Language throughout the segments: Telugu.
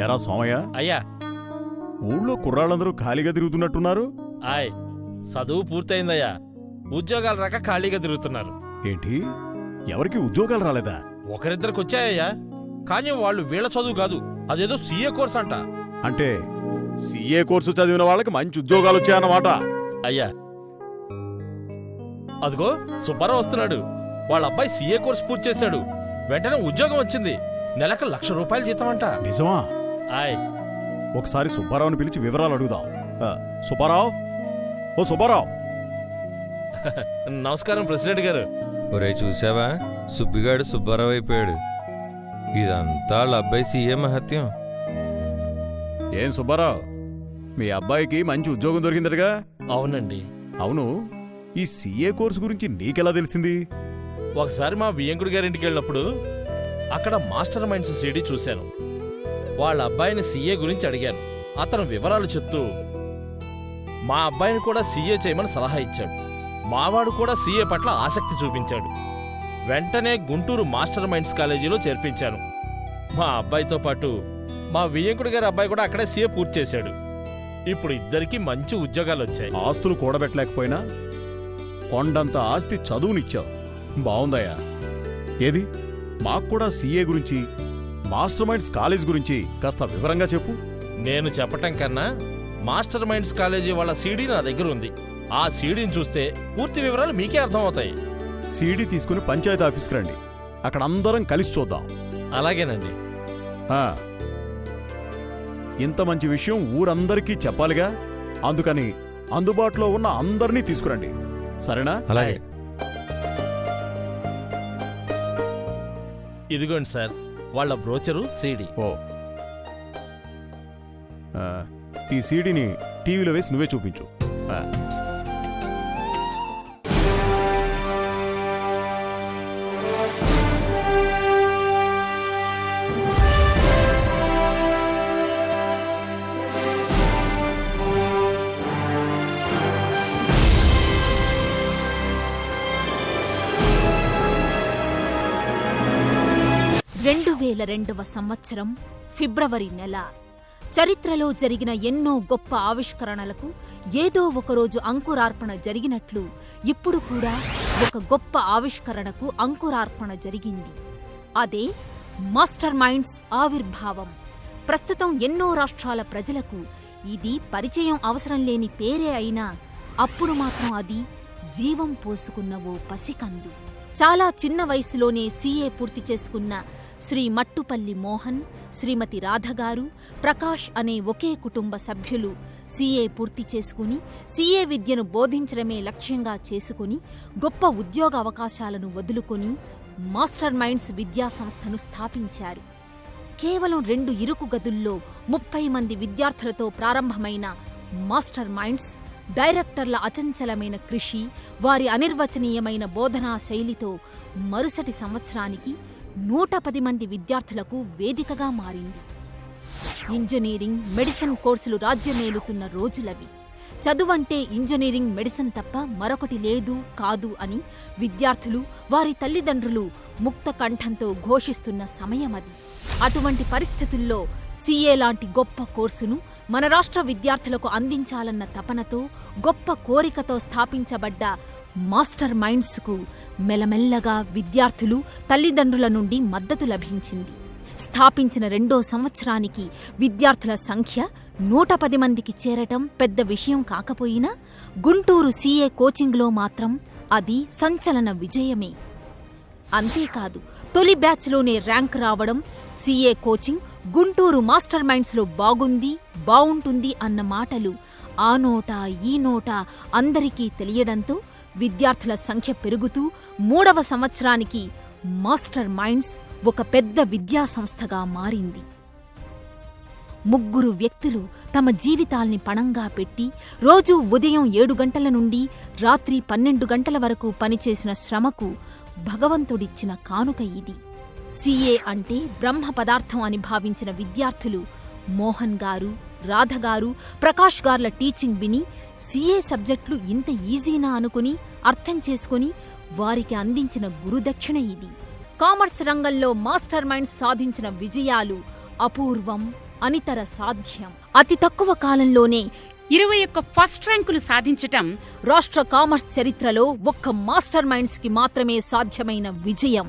ఏరా సోమయ్య, అయ్యా ఊళ్ళో కుర్రాళ్ళందరూ ఖాళీగా తిరుగుతున్నట్టున్నారు. ఆయ్ చదువు పూర్తయిందయ్యా, ఉద్యోగాలు రాక ఖాళీగా తిరుగుతున్నారు. ఏంటి, ఎవరికి ఉద్యోగాలు రాలేదా? ఒకరిద్దరికి వచ్చాయ్యా, కానీ వాళ్ళు వీళ్ళ చదువు కాదు, అదేదో సీఏ కోర్స్ అంట. అంటే సీఏ కోర్సు చదివిన వాళ్ళకి మంచి ఉద్యోగాలు వచ్చాయన్నమాట. అయ్యా అదిగో సుబ్బారావు వస్తున్నాడు. వాళ్ళ అబ్బాయి సీఏ కోర్స్ పూర్తి చేశాడు, వెంటనే ఉద్యోగం వచ్చింది. నెలకు ₹1,00,000 జీతం అంట. నిజమా? ఆయ్ ఒకసారి సుబ్బారావుని పిలిచి వివరాలు అడుగుదాం. సుబ్బారావు, ఓ సుబ్బారావు. నమస్కారం ప్రెసిడెంట్ గారు. ఒరే చూసావా, సుబ్బిగాడు సుబ్బారావు అయిపోయాడు. ఇదంతా వాళ్ళ అబ్బాయి సీఏ మహత్యం. ఏం సుబ్బారావు, మీ అబ్బాయికి మంచి ఉద్యోగం దొరికిందటగా? అవునండి. అవును, ఈ సీఏ కోర్సు గురించి నీకెలా తెలిసింది? ఒకసారి మా వియ్యంకుడి గారింటికి వెళ్ళినప్పుడు అక్కడ మాస్టర్ మైండ్స్ సీడీ చూశాను. వాళ్ళ అబ్బాయిని సీఏ గురించి అడిగాను. అతను వివరాలు చెప్తూ మా అబ్బాయిని కూడా సీఏ చేయమని సలహా ఇచ్చాడు. మావాడు కూడా సీఏ పట్ల ఆసక్తి చూపించాడు. వెంటనే గుంటూరు మాస్టర్ మైండ్స్ కాలేజీలో చేర్పించాను. మా అబ్బాయితో పాటు మా వియ్యంకుడి గారి అబ్బాయి కూడా అక్కడే సీఏ పూర్తి చేశాడు. ఇప్పుడు ఇద్దరికీ మంచి ఉద్యోగాలు వచ్చాయి. ఆస్తులు కూడబెట్టలేకపోయినా కొండంత ఆస్తి చదువునిచ్చావు. బావుందయ్యా. ఏది, మాకు కూడా సీఏ గురించి, మాస్టర్ మైండ్స్ కాలేజ్ గురించి కాస్త వివరంగా చెప్పు. నేను చెప్పటం కన్నా మాస్టర్ మైండ్స్ కాలేజీ వాళ్ళ సీడీ నా దగ్గర ఉంది. ఆ సీడీని చూస్తే పూర్తి వివరాలు మీకే అర్థమవుతాయి. సీడీ తీసుకుని పంచాయతీ ఆఫీస్కి రండి, అక్కడ అందరం కలిసి చూద్దాం. అలాగేనండి. ఇంత మంచి విషయం ఊరందరికీ చెప్పాలిగా, అందుకని అందుబాటులో ఉన్న అందరినీ తీసుకురండి, సరేనా? అలాగే. ఇదిగోండి సార్, వాళ్ళ బ్రోచరు సీడీ. ఓ, ఈ సీడీని టీవీలో వేసి నువ్వే చూపించు. సంవత్సరం ఫిబ్రవరి నెల. చరిత్రలో జరిగిన ఎన్నో గొప్ప ఆవిష్కరణలకు ఏదో ఒకరోజు అంకురార్పణ జరిగినట్లు ఇప్పుడు కూడా ఒక గొప్ప ఆవిష్కరణకు అంకురార్పణ జరిగింది. అదే మాస్టర్ మైండ్స్ ఆవిర్భావం. ప్రస్తుతం ఎన్నో రాష్ట్రాల ప్రజలకు ఇది పరిచయం అవసరం లేని పేరే అయినా అప్పుడు మాత్రం అది జీవం పోసుకున్న ఓ పసికందు. చాలా చిన్న వయసులోనే సీఏ పూర్తి చేసుకున్న శ్రీ మట్టుపల్లి మోహన్, శ్రీమతి రాధగారు, ప్రకాష్ అనే ఒకే కుటుంబ సభ్యులు సీఏ పూర్తి చేసుకుని సీఏ విద్యను బోధించడమే లక్ష్యంగా చేసుకుని గొప్ప ఉద్యోగ అవకాశాలను వదులుకొని మాస్టర్ మైండ్స్ విద్యాసంస్థను స్థాపించారు. కేవలం 2 ఇరుకు గదుల్లో 30 మంది విద్యార్థులతో ప్రారంభమైన మాస్టర్ మైండ్స్ డైరెక్టర్ల అచంచలమైన కృషి, వారి అనిర్వచనీయమైన బోధనా శైలితో మరుసటి సంవత్సరానికి 110 మంది విద్యార్థులకు వేదికగా మారింది. ఇంజనీరింగ్, మెడిసిన్ కోర్సులు రాజ్యమేలుతున్న రోజులవి. చదువంటే ఇంజనీరింగ్, మెడిసిన్ తప్ప మరొకటి లేదు కాదు అని విద్యార్థులు, వారి తల్లిదండ్రులు ముక్త కంఠంతో ఘోషిస్తున్న సమయమది. అటువంటి పరిస్థితుల్లో సీఏ లాంటి గొప్ప కోర్సును మన రాష్ట్ర విద్యార్థులకు అందించాలన్న తపనతో, గొప్ప కోరికతో స్థాపించబడ్డ మాస్టర్ మైండ్స్కు మెల్లమెల్లగా విద్యార్థులు, తల్లిదండ్రుల నుండి మద్దతు లభించింది. స్థాపించిన 2వ సంవత్సరానికి విద్యార్థుల సంఖ్య 110 మందికి చేరటం పెద్ద విషయం కాకపోయినా గుంటూరు సీఏ కోచింగ్లో మాత్రం అది సంచలన విజయమే. అంతేకాదు, తొలి బ్యాచ్లోనే ర్యాంక్ రావడం, సీఏ కోచింగ్ గుంటూరు మాస్టర్ మైండ్స్లో బాగుంది, బావుంటుంది అన్న మాటలు ఆ నోటా ఈ నోటా అందరికీ తెలియడంతో విద్యార్థుల సంఖ్య పెరుగుతూ 3వ సంవత్సరానికి మాస్టర్ మైండ్స్ ఒక పెద్ద విద్యాసంస్థగా మారింది. 3 వ్యక్తులు తమ జీవితాల్ని పణంగా పెట్టి రోజూ ఉదయం 7 గంటల నుండి రాత్రి 12 గంటల వరకు పనిచేసిన శ్రమకు భగవంతుడిచ్చిన కానుక ఇది. సీఏ అంటే బ్రహ్మ పదార్థం అని భావించిన విద్యార్థులు మోహన్ గారు, రాధగారు, ప్రకాష్ గార్ల టీచింగ్ విని సీఏ సబ్జెక్టులు ఇంత ఈజీనా అనుకుని అర్థం చేసుకుని వారికి అందించిన గురుదక్షిణ ఇది. కామర్స్ రంగంలో మాస్టర్ మైండ్స్ సాధించిన విజయాలు అపూర్వం, అనితర సాధ్యం. అతి తక్కువ కాలంలోనే 21 ఫస్ట్ ర్యాంకులు సాధించటం రాష్ట్ర కామర్స్ చరిత్రలో ఒక్క మాస్టర్ మైండ్స్ కి మాత్రమే సాధ్యమైన విజయం.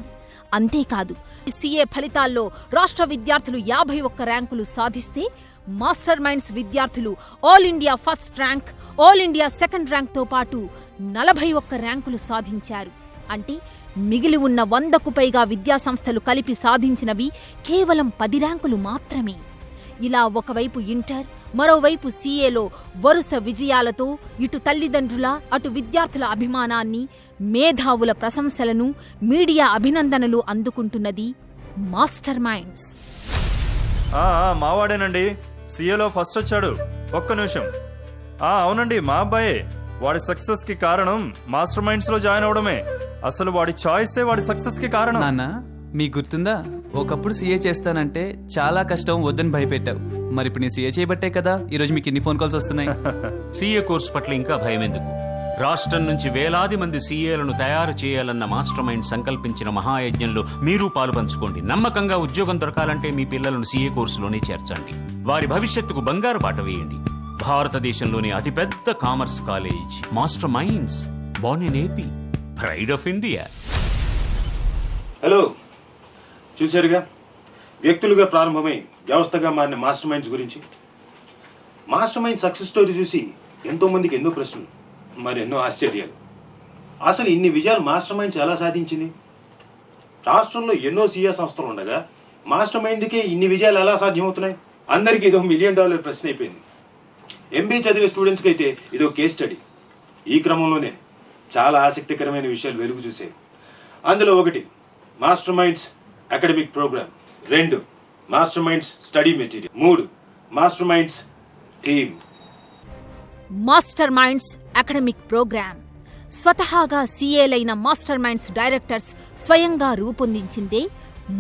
అంతేకాదు, సీఏ ఫలితాల్లో రాష్ట్ర విద్యార్థులు 51 ర్యాంకులు సాధిస్తే మాస్టర్ మైండ్స్ విద్యార్థులు all India first rank, all India second ర్యాంక్తో పాటు 41 ర్యాంకులు సాధించారు. అంటే మిగిలి ఉన్న 100కు పైగా విద్యాసంస్థలు కలిపి సాధించినవి కేవలం 10 ర్యాంకులు మాత్రమే. ఇలా ఒకవైపు ఇంటర్, మరోవైపు సీఏలో వరుస విజయాలతో ఇటు తల్లిదండ్రుల, అటు విద్యార్థుల అభిమానాన్ని, మేధావుల ప్రశంసలను, మీడియా అభినందనలు అందుకుంటున్నది మాస్టర్ మైండ్స్. మావాడేనండి, సీఏలో ఫస్ట్ వచ్చాడు. ఒక్క నిమిషం. అవునండి, మా అబ్బాయే. వాడి సక్సెస్ కి కారణం మాస్టర్ మైండ్స్ లో జాయిన్ అవడమే. అసలు వాడి చాయిసే వాడి సక్సెస్ కి కారణం. నాన్న, మీకు గుర్తుందా, ఒకప్పుడు సీఏ చేస్తానంటే చాలా కష్టం వద్దని భయపెట్టావు. మరి ఇప్పుడు నేను సీఏ చేయబట్టే కదా ఈరోజు మీకు ఇన్ని ఫోన్ కాల్స్ వస్తున్నాయి. సీఏ కోర్సు పట్ల ఇంకా భయం ఎందుకు? రాష్ట్రం నుంచి వేలాది మంది సీఏలను తయారు చేయాలన్న మాస్టర్ మైండ్ సంకల్పించిన మహాయజ్ఞంలో మీరు పాలుపంచుకోండి. నమ్మకంగా ఉద్యోగం దొరకాలంటే మీ పిల్లలను సీఏ కోర్సులోనే చేర్చండి. వారి భవిష్యత్తుకు బంగారు బాట వేయండి. భారతదేశంలోని అతిపెద్ద commerce college master minds, born in AP, pride of India. Hello, చూశారుగా వ్యక్తులుగా ప్రారంభమై వ్యవస్థగా మారిన మాస్టర్ మైండ్స్ గురించి. మాస్టర్ మైండ్ సక్సెస్ స్టోరీ చూసి ఎంతోమందికి ఎన్నో ప్రశ్నలు, మరి ఎన్నో ఆశ్చర్యాలు. అసలు ఇన్ని విజయాలు మాస్టర్ మైండ్స్ ఎలా సాధించింది? రాష్ట్రంలో ఎన్నో సీఏ సంస్థలు ఉండగా మాస్టర్ మైండ్కే ఇన్ని విజయాలు ఎలా సాధ్యమవుతున్నాయి? అందరికీ ఇదో $1 మిలియన్ ప్రశ్న అయిపోయింది. ఎంబీఏ చదివే స్టూడెంట్స్కి అయితే ఇదో కేస్ స్టడీ. ఈ క్రమంలోనే చాలా ఆసక్తికరమైన విషయాలు వెలుగు చూసాయి. అందులో ఒకటి Master Minds academic program, 2 Master Minds study material, 3 Master Minds theme. Master Minds academic program స్వతహాగా సీఏలైన మాస్టర్ మైండ్స్ డైరెక్టర్స్ స్వయంగా రూపొందించిందే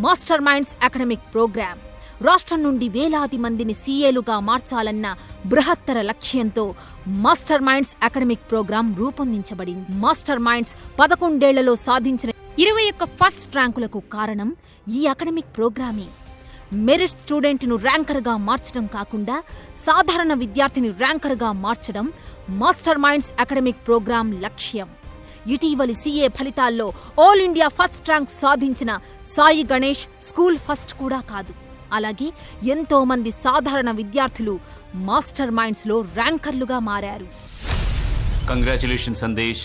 మాస్టర్ మైండ్స్ అకాడమిక్ ప్రోగ్రామ్. రాష్ట్రం నుండి వేలాది మందిని సీఏలుగా మార్చాలన్న బృహత్తర లక్ష్యంతో మాస్టర్ మైండ్స్ అకాడమిక్ ప్రోగ్రాం రూపొందించబడింది. మాస్టర్ మైండ్స్ 11 ఏళ్లలో సాధించిన 21 ఫస్ట్ ర్యాంకులకు కారణం ఈ అకాడమిక్ ప్రోగ్రామే. మెరిట్ స్టూడెంట్ను ర్యాంకర్గా మార్చడం కాకుండా సాధారణ విద్యార్థిని ర్యాంకర్గా మార్చడం మాస్టర్ మైండ్స్ అకాడమిక్ ప్రోగ్రాం లక్ష్యం. ఇటీవలి సీఏ ఫలితాల్లో ఆల్ ఇండియా ఫస్ట్ ర్యాంక్ సాధించిన సాయి గణేష్ స్కూల్ ఫస్ట్ కూడా కాదు. అలాగే ఎంతో మంది సాధారణ విద్యార్థులు మాస్టర్ మైండ్స్ లో ర్యాంకర్లుగా మారారు. కంగ్రాచులేషన్ సందేశ్,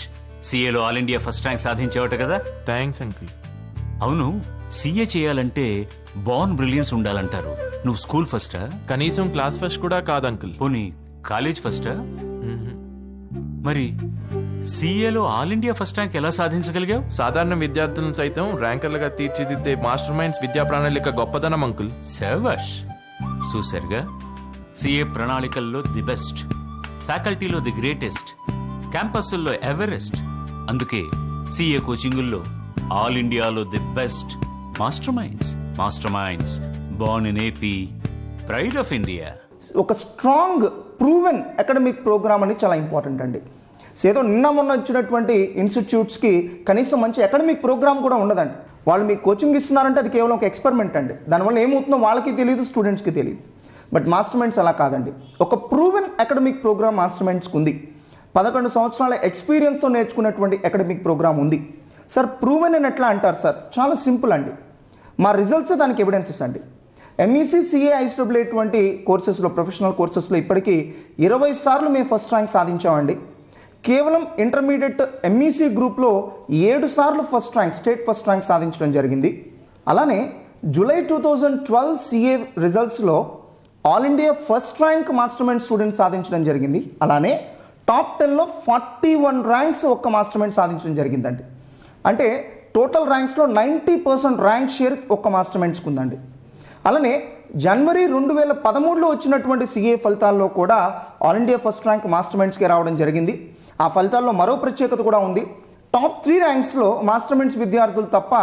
సీఏలో ఆల్ ఇండియా ఫస్ట్ ర్యాంక్ సాధించావట కదా? Thanks uncle. అవును, సీఏ చేయాలంటే బోర్న్ బ్రిలియన్స్ ఉండాలంటారు. నువ్వు స్కూల్ ఫస్టా? కనీసం క్లాస్ ఫస్ట్ కూడా కాదు అంకుల్. పోనీ కాలేజ్ ఫస్టా? మరి సీఏలో ఆల్ ఇండియా ఫస్ట్ ర్యాంక్ ఎలా సాధించగలిగావు? సాధారణ విద్యార్థులను సైతం ర్యాంకర్లుగా తీర్చిదిద్దే మాస్టర్ మైండ్స్ విద్యా ప్రణాళిక గొప్పదనం అంకుల్. శభాష్. చూసారుగా, సీఏ ప్రణాళికల్లో ది బెస్ట్, ఫ్యాకల్టీలో ది గ్రేటెస్ట్, క్యాంపస్ల్లో ఎవరెస్ట్. అందుకే సీఏ కోచింగుల్లో ఆల్ ఇండియాలో the best master minds. Master minds, born in AP, pride of India. ఒక స్ట్రాంగ్ ప్రూవెన్ అకాడమిక్ ప్రోగ్రామ్ అనేది చాలా ఇంపార్టెంట్ అండి. ఏదో నిన్న మొన్న వచ్చినటువంటి ఇన్స్టిట్యూట్స్కి కనీసం మంచి అకాడమిక్ ప్రోగ్రామ్ కూడా ఉండదండి. వాళ్ళు మీకు కోచింగ్ ఇస్తున్నారంటే అది కేవలం ఒక ఎక్స్పెరిమెంట్ అండి. దానివల్ల ఏమవుతుందో వాళ్ళకి తెలియదు, స్టూడెంట్స్కి తెలియదు. బట్ మాస్టర్ మైండ్స్ అలా కాదండి. ఒక ప్రూవెన్ అకాడమిక్ ప్రోగ్రామ్ మాస్టర్ మైండ్స్కి ఉంది. 11 సంవత్సరాల ఎక్స్పీరియన్స్తో నేర్చుకున్నటువంటి అకాడమిక్ ప్రోగ్రామ్ ఉంది. సార్ ప్రూవెన్ అని ఎట్లా అంటారు సార్? చాలా సింపుల్ అండి. మా రిజల్ట్స్ దానికి ఎవిడెన్సెస్ అండి. ఎంఈసీ, సిఏ, ఐస్డబ్ల్యూ ఇటువంటి కోర్సెస్లో, ప్రొఫెషనల్ కోర్సెస్లో ఇప్పటికీ 20 సార్లు మేము ఫస్ట్ ర్యాంక్ సాధించామండి. కేవలం ఇంటర్మీడియట్ ఎంఈసీ గ్రూప్లో 7 సార్లు first rank, state first rank సాధించడం జరిగింది. అలానే జూలై 2012 సిఏ రిజల్ట్స్లో all India first rank master mind student సాధించడం జరిగింది. అలానే టాప్ 10లో 41 ర్యాంక్స్ ఒక్క మాస్టర్ మైండ్ సాధించడం జరిగిందండి. అంటే టోటల్ ర్యాంక్స్లో 90% ర్యాంక్ షేర్ ఒక్క మాస్టర్ మైండ్స్కి ఉందండి. అలానే జనవరి 2013లో వచ్చినటువంటి సిఏ ఫలితాల్లో కూడా all India first rank master మైండ్స్కి రావడం జరిగింది. ఆ ఫలితాల్లో మరో ప్రత్యేకత కూడా ఉంది. టాప్ 3 ర్యాంక్స్లో మాస్టర్ మైండ్స్ విద్యార్థులు తప్ప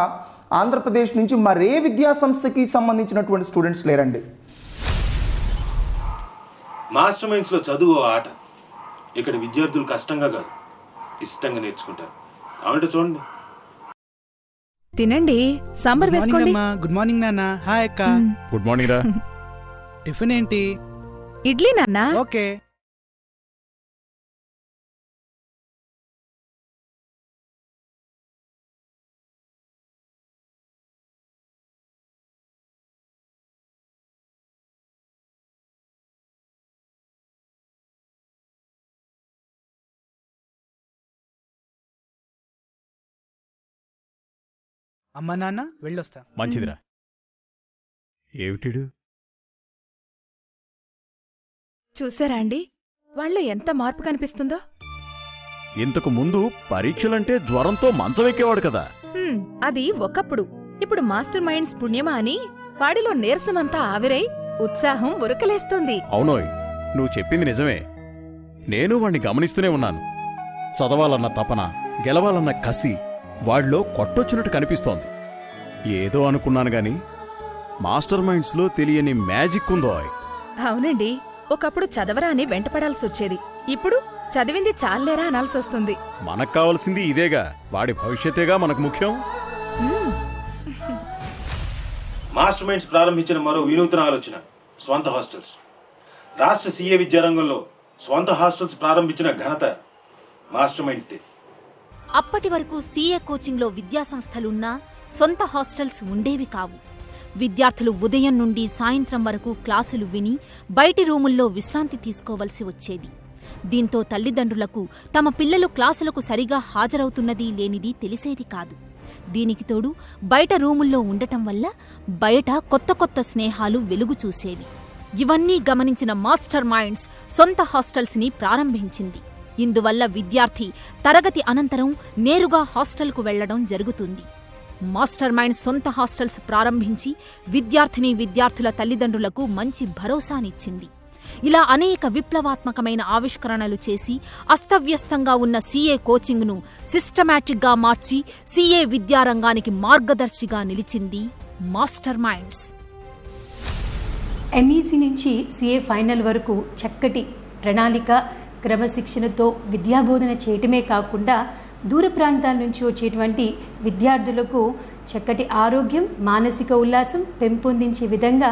ఆంధ్రప్రదేశ్ నుంచి మరే విద్యా సంస్థకి సంబంధించినటువంటి స్టూడెంట్స్ లేరండి. మాస్టర్ మైండ్స్లో చదువు ఆట. ఇక్కడ విద్యార్థులు కష్టంగా కాదు, ఇష్టంగా నేర్చుకుంటారు. కావాలంటే చూడండి. తినండి, సాంబార్ వేసుకోండి. గుడ్ మార్నింగ్ నాన్న. హాయ్ అక్క. గుడ్ మార్నింగ్ రా. టిఫిన్ ఏంటి? ఇడ్లీ నాన్న. ఓకే. అమ్మా నాన్న వెళ్ళొస్తా. మంచిదిరా. ఏమిటిడు? చూసారా అండి వాళ్ళు ఎంత మార్పు కనిపిస్తుందో? ఇంతకు ముందు పరీక్షలంటే జ్వరంతో మంచం ఎక్కేవాడు కదా. అది ఒకప్పుడు. ఇప్పుడు మాస్టర్ మైండ్స్ పుణ్యమా అని వాడిలో నీరసమంతా ఆవిరై ఉత్సాహం ఉరకలేస్తోంది. అవునోయ్, నువ్వు చెప్పింది నిజమే. నేను వాణ్ణి గమనిస్తూనే ఉన్నాను. చదవాలన్న తపన, గెలవాలన్న కసి వాడిలో కొట్టొచ్చినట్టు కనిపిస్తోంది. ఏదో అనుకున్నాను గాని మాస్టర్ మైండ్స్లో తెలియని మ్యాజిక్ ఉందో. అవునండి, ఒకప్పుడు చదవరా అని వెంటపడాల్సొచ్చేది. ఇప్పుడు చదివింది చాలేరా అనాల్సొస్తుంది. మనకు కావలసింది ఇదేగా. వాడి భవిష్యత్తేగా మనకు ముఖ్యం. మాస్టర్ మైండ్స్ ప్రారంభించిన మరో వినూత్న ఆలోచన స్వంత హాస్టల్స్. రాష్ట్ర సీఏ విద్యారంగంలో స్వంత హాస్టల్స్ ప్రారంభించిన ఘనత మాస్టర్ మైండ్స్దే. అప్పటి వరకు సీఏ కోచింగ్లో విద్యాసంస్థలున్నా సొంత హాస్టల్స్ ఉండేవి కావు. విద్యార్థులు ఉదయం నుండి సాయంత్రం వరకు క్లాసులు విని బయటి రూముల్లో విశ్రాంతి తీసుకోవలసి వచ్చేది. దీంతో తల్లిదండ్రులకు తమ పిల్లలు క్లాసులకు సరిగా హాజరవుతున్నది లేనిది తెలిసేది కాదు. దీనికి తోడు బయట రూముల్లో ఉండటం వల్ల బయట కొత్త కొత్త స్నేహాలు వెలుగు చూసేవి. ఇవన్నీ గమనించిన మాస్టర్ మైండ్స్ సొంత హాస్టల్స్ని ప్రారంభించింది. ఇందువల్ల విద్యార్థి తరగతి అనంతరం నేరుగా హాస్టల్కు వెళ్లడం జరుగుతుంది. మాస్టర్ మైండ్స్ సొంత హాస్టల్స్ ప్రారంభించి విద్యార్థుల తల్లిదండ్రులకు మంచి భరోసానిచ్చింది. ఇలా అనేక విప్లవాత్మకమైన ఆవిష్కరణలు చేసి అస్తవ్యస్తంగా ఉన్న సీఏ కోచింగ్ను సిస్టమాటిక్గా మార్చి సీఏ విద్యారంగానికి మార్గదర్శిగా నిలిచింది మాస్టర్ మైండ్స్. ఎంఈసీ నుంచి సీఏ ఫైనల్ వరకు చక్కటి ప్రణాళిక, క్రమశిక్షణతో విద్యాబోధన చేయటమే కాకుండా దూర ప్రాంతాల నుంచి వచ్చేటువంటి విద్యార్థులకు చక్కటి ఆరోగ్యం, మానసిక ఉల్లాసం పెంపొందించే విధంగా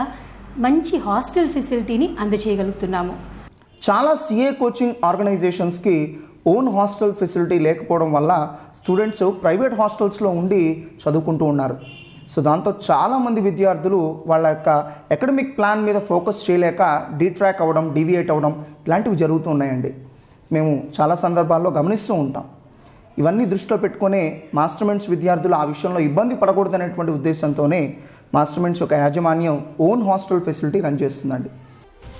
మంచి హాస్టల్ ఫెసిలిటీని అందజేయగలుగుతున్నాము. చాలా సీఏ కోచింగ్ ఆర్గనైజేషన్స్కి ఓన్ హాస్టల్ ఫెసిలిటీ లేకపోవడం వల్ల స్టూడెంట్స్ ప్రైవేట్ హాస్టల్స్లో ఉండి చదువుకుంటూ ఉన్నారు. సో దాంతో చాలామంది విద్యార్థులు వాళ్ళ యొక్క అకాడమిక్ ప్లాన్ మీద ఫోకస్ చేయలేక డీట్రాక్ అవ్వడం, డీవియేట్ అవ్వడం ఇలాంటివి జరుగుతూ ఉన్నాయండి. మేము చాలా సందర్భాల్లో గమనిస్తూ ఉంటాం. ఇవన్నీ దృష్టిలో పెట్టుకునే మాస్టర్ మైండ్స్ విద్యార్థులు ఆ విషయంలో ఇబ్బంది పడకూడదనేటువంటి ఉద్దేశంతోనే మాస్టర్ మైండ్స్ యొక్క యాజమాన్యం ఓన్ హాస్టల్ ఫెసిలిటీ రన్ చేస్తుందండి.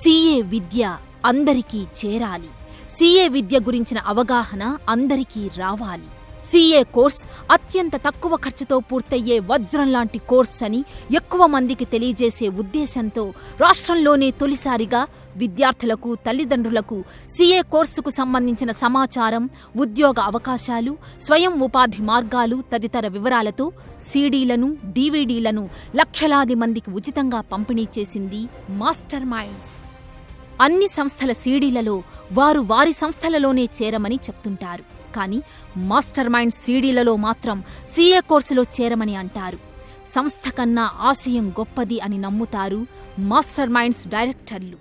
సీఏ విద్య అందరికీ చేరాలి. సీఏ విద్య గురించిన అవగాహన అందరికీ రావాలి. సీఏ కోర్స్ అత్యంత తక్కువ ఖర్చుతో పూర్తయ్యే వజ్రం లాంటి కోర్స్ అని ఎక్కువ మందికి తెలియజేసే ఉద్దేశంతో రాష్ట్రంలోనే తొలిసారిగా విద్యార్థులకు, తల్లిదండ్రులకు సీఏ కోర్సుకు సంబంధించిన సమాచారం, ఉద్యోగ అవకాశాలు, స్వయం ఉపాధి మార్గాలు తదితర వివరాలతో సీడీలను, డీవీడీలను లక్షలాది మందికి ఉచితంగా పంపిణీ చేసింది మాస్టర్ మైండ్స్. అన్ని సంస్థల సీడీలలో వారు వారి సంస్థలలోనే చేరమని చెప్తుంటారు. కానీ మాస్టర్ మైండ్స్ సీడీలలో మాత్రం సీఏ కోర్సులో చేరమని అంటారు. సంస్థ కన్నా ఆశయం గొప్పది అని నమ్ముతారు మాస్టర్ మైండ్స్ డైరెక్టర్లు.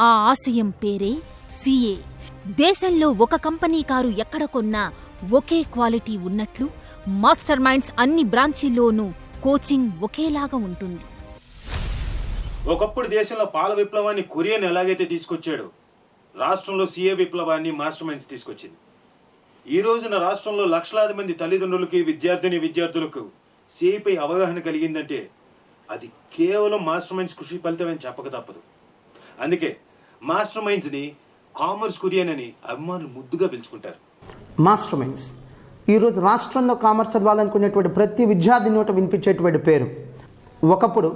ఆ ఆశయం పేరే సీఏ. దేశంలో ఒక కంపెనీ కారు ఎక్కడ కొన్నా ఒకే క్వాలిటీ ఉన్నట్లు మాస్టర్ మైండ్స్ అన్ని బ్రాంచీల్లోనూ కోచింగ్ ఒకేలాగా ఉంటుంది. ఒకప్పుడు దేశంలో పాల విప్లవాన్ని కొరియన్ ఎలాగైతే తీసుకొచ్చాడో రాష్ట్రంలో సీఏ విప్లవాన్ని మాస్టర్ మైండ్స్ తీసుకొచ్చింది. ఈ రోజున రాష్ట్రంలో లక్షలాది మంది తల్లిదండ్రులకి, విద్యార్థులకు సీఏపై అవగాహన కలిగిందంటే అది కేవలం మాస్టర్ మైండ్స్ కృషి ఫలితమని చెప్పక తప్పదు. అందుకే మాస్టర్ మైండ్స్ని కామర్స్ కొరియన్ అని అభిమానులు ముద్దుగా పిలుచుకుంటారు. మాస్టర్ మైండ్స్ ఈరోజు రాష్ట్రంలో కామర్స్ చదవాలనుకునేటువంటి ప్రతి విద్యార్థి నోట వినిపించేటువంటి పేరు. ఒకప్పుడు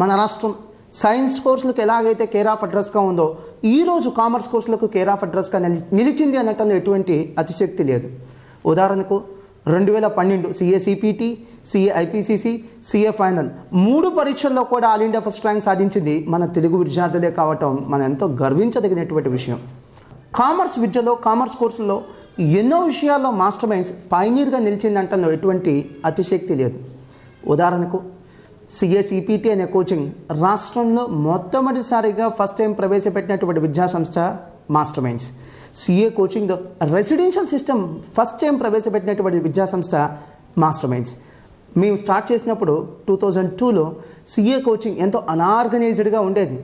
మన రాష్ట్రం సైన్స్ కోర్సులకు ఎలాగైతే కేర్ ఆఫ్ అడ్రస్గా ఉందో ఈరోజు కామర్స్ కోర్సులకు కేర్ ఆఫ్ అడ్రస్గా నిలిచింది అనటంలో ఎటువంటి అతిశక్తి లేదు. ఉదాహరణకు 2012 CA CPT, CA IPCC, CA final 3 పరీక్షల్లో కూడా ఆల్ ఇండియా ఫస్ట్ ర్యాంక్ సాధించింది మన తెలుగు విద్యార్థులే కావటం మనం ఎంతో గర్వించదగినటువంటి విషయం. కామర్స్ విద్యలో, కామర్స్ కోర్సుల్లో ఎన్నో విషయాల్లో మాస్టర్ మైండ్స్ పైనీర్గా నిలిచిందంటలో ఎటువంటి అతిశక్తి లేదు. ఉదాహరణకు సిఏసిపిటి అనే కోచింగ్ రాష్ట్రంలో మొట్టమొదటిసారిగా ఫస్ట్ టైం ప్రవేశపెట్టినటువంటి విద్యాసంస్థ master minds. CA coaching residential system first time ప్రవేశపెట్టినటువంటి విద్యాసంస్థ మాస్టర్ మైండ్స్. మేము స్టార్ట్ చేసినప్పుడు 2002లో సిఏ కోచింగ్ ఎంతో అనార్గనైజ్డ్గా ఉండేది.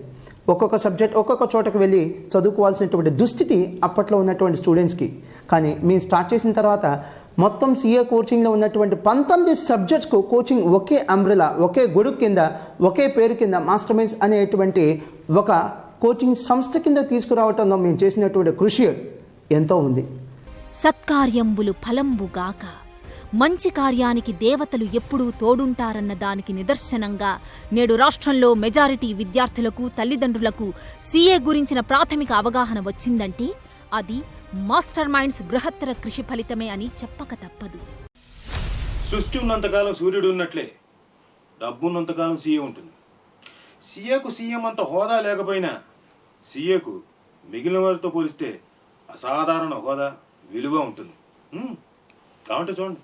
ఒక్కొక్క సబ్జెక్ట్ ఒక్కొక్క చోటకు వెళ్ళి చదువుకోవాల్సినటువంటి దుస్థితి అప్పట్లో ఉన్నటువంటి స్టూడెంట్స్కి. కానీ మేము స్టార్ట్ చేసిన తర్వాత మొత్తం సిఏ కోచింగ్లో ఉన్నటువంటి 19 సబ్జెక్ట్స్కు కోచింగ్ ఒకే అంబ్రెలా, ఒకే గొడుగు కింద, ఒకే పేరు కింద మాస్టర్ మైండ్స్ అనేటువంటి ఒక కోచింగ్ సంస్థ కింద తీసుకురావటంలో మేము చేసినటువంటి కృషి ఎంతో ఉంది. సత్కార్యంబులు ఫలంబుగాక, మంచి కార్యానికి దేవతలు ఎప్పుడూ తోడుంటారన్న దానికి నిదర్శనంగా నేడు రాష్ట్రంలో మెజారిటీ విద్యార్థులకు, తల్లిదండ్రులకు సీఏ గురించిన ప్రాథమిక అవగాహన వచ్చిందంటే అది మాస్టర్ మైండ్స్ బృహత్తర కృషి ఫలితమే అని చెప్పక తప్పదు. సృష్టి ఉన్నంతకాలం సూర్యుడు ఉన్నట్లే డబ్బున్నంతకాలం సీఏ ఉంటుంది. సీఏకు సీఎం అంత హోదా లేకపోయినా సీఏకు మిగిలిన వారితో పోలిస్తే అసాధారణ హోదా, విలువ ఉంటుంది. కావంటే చూడండి.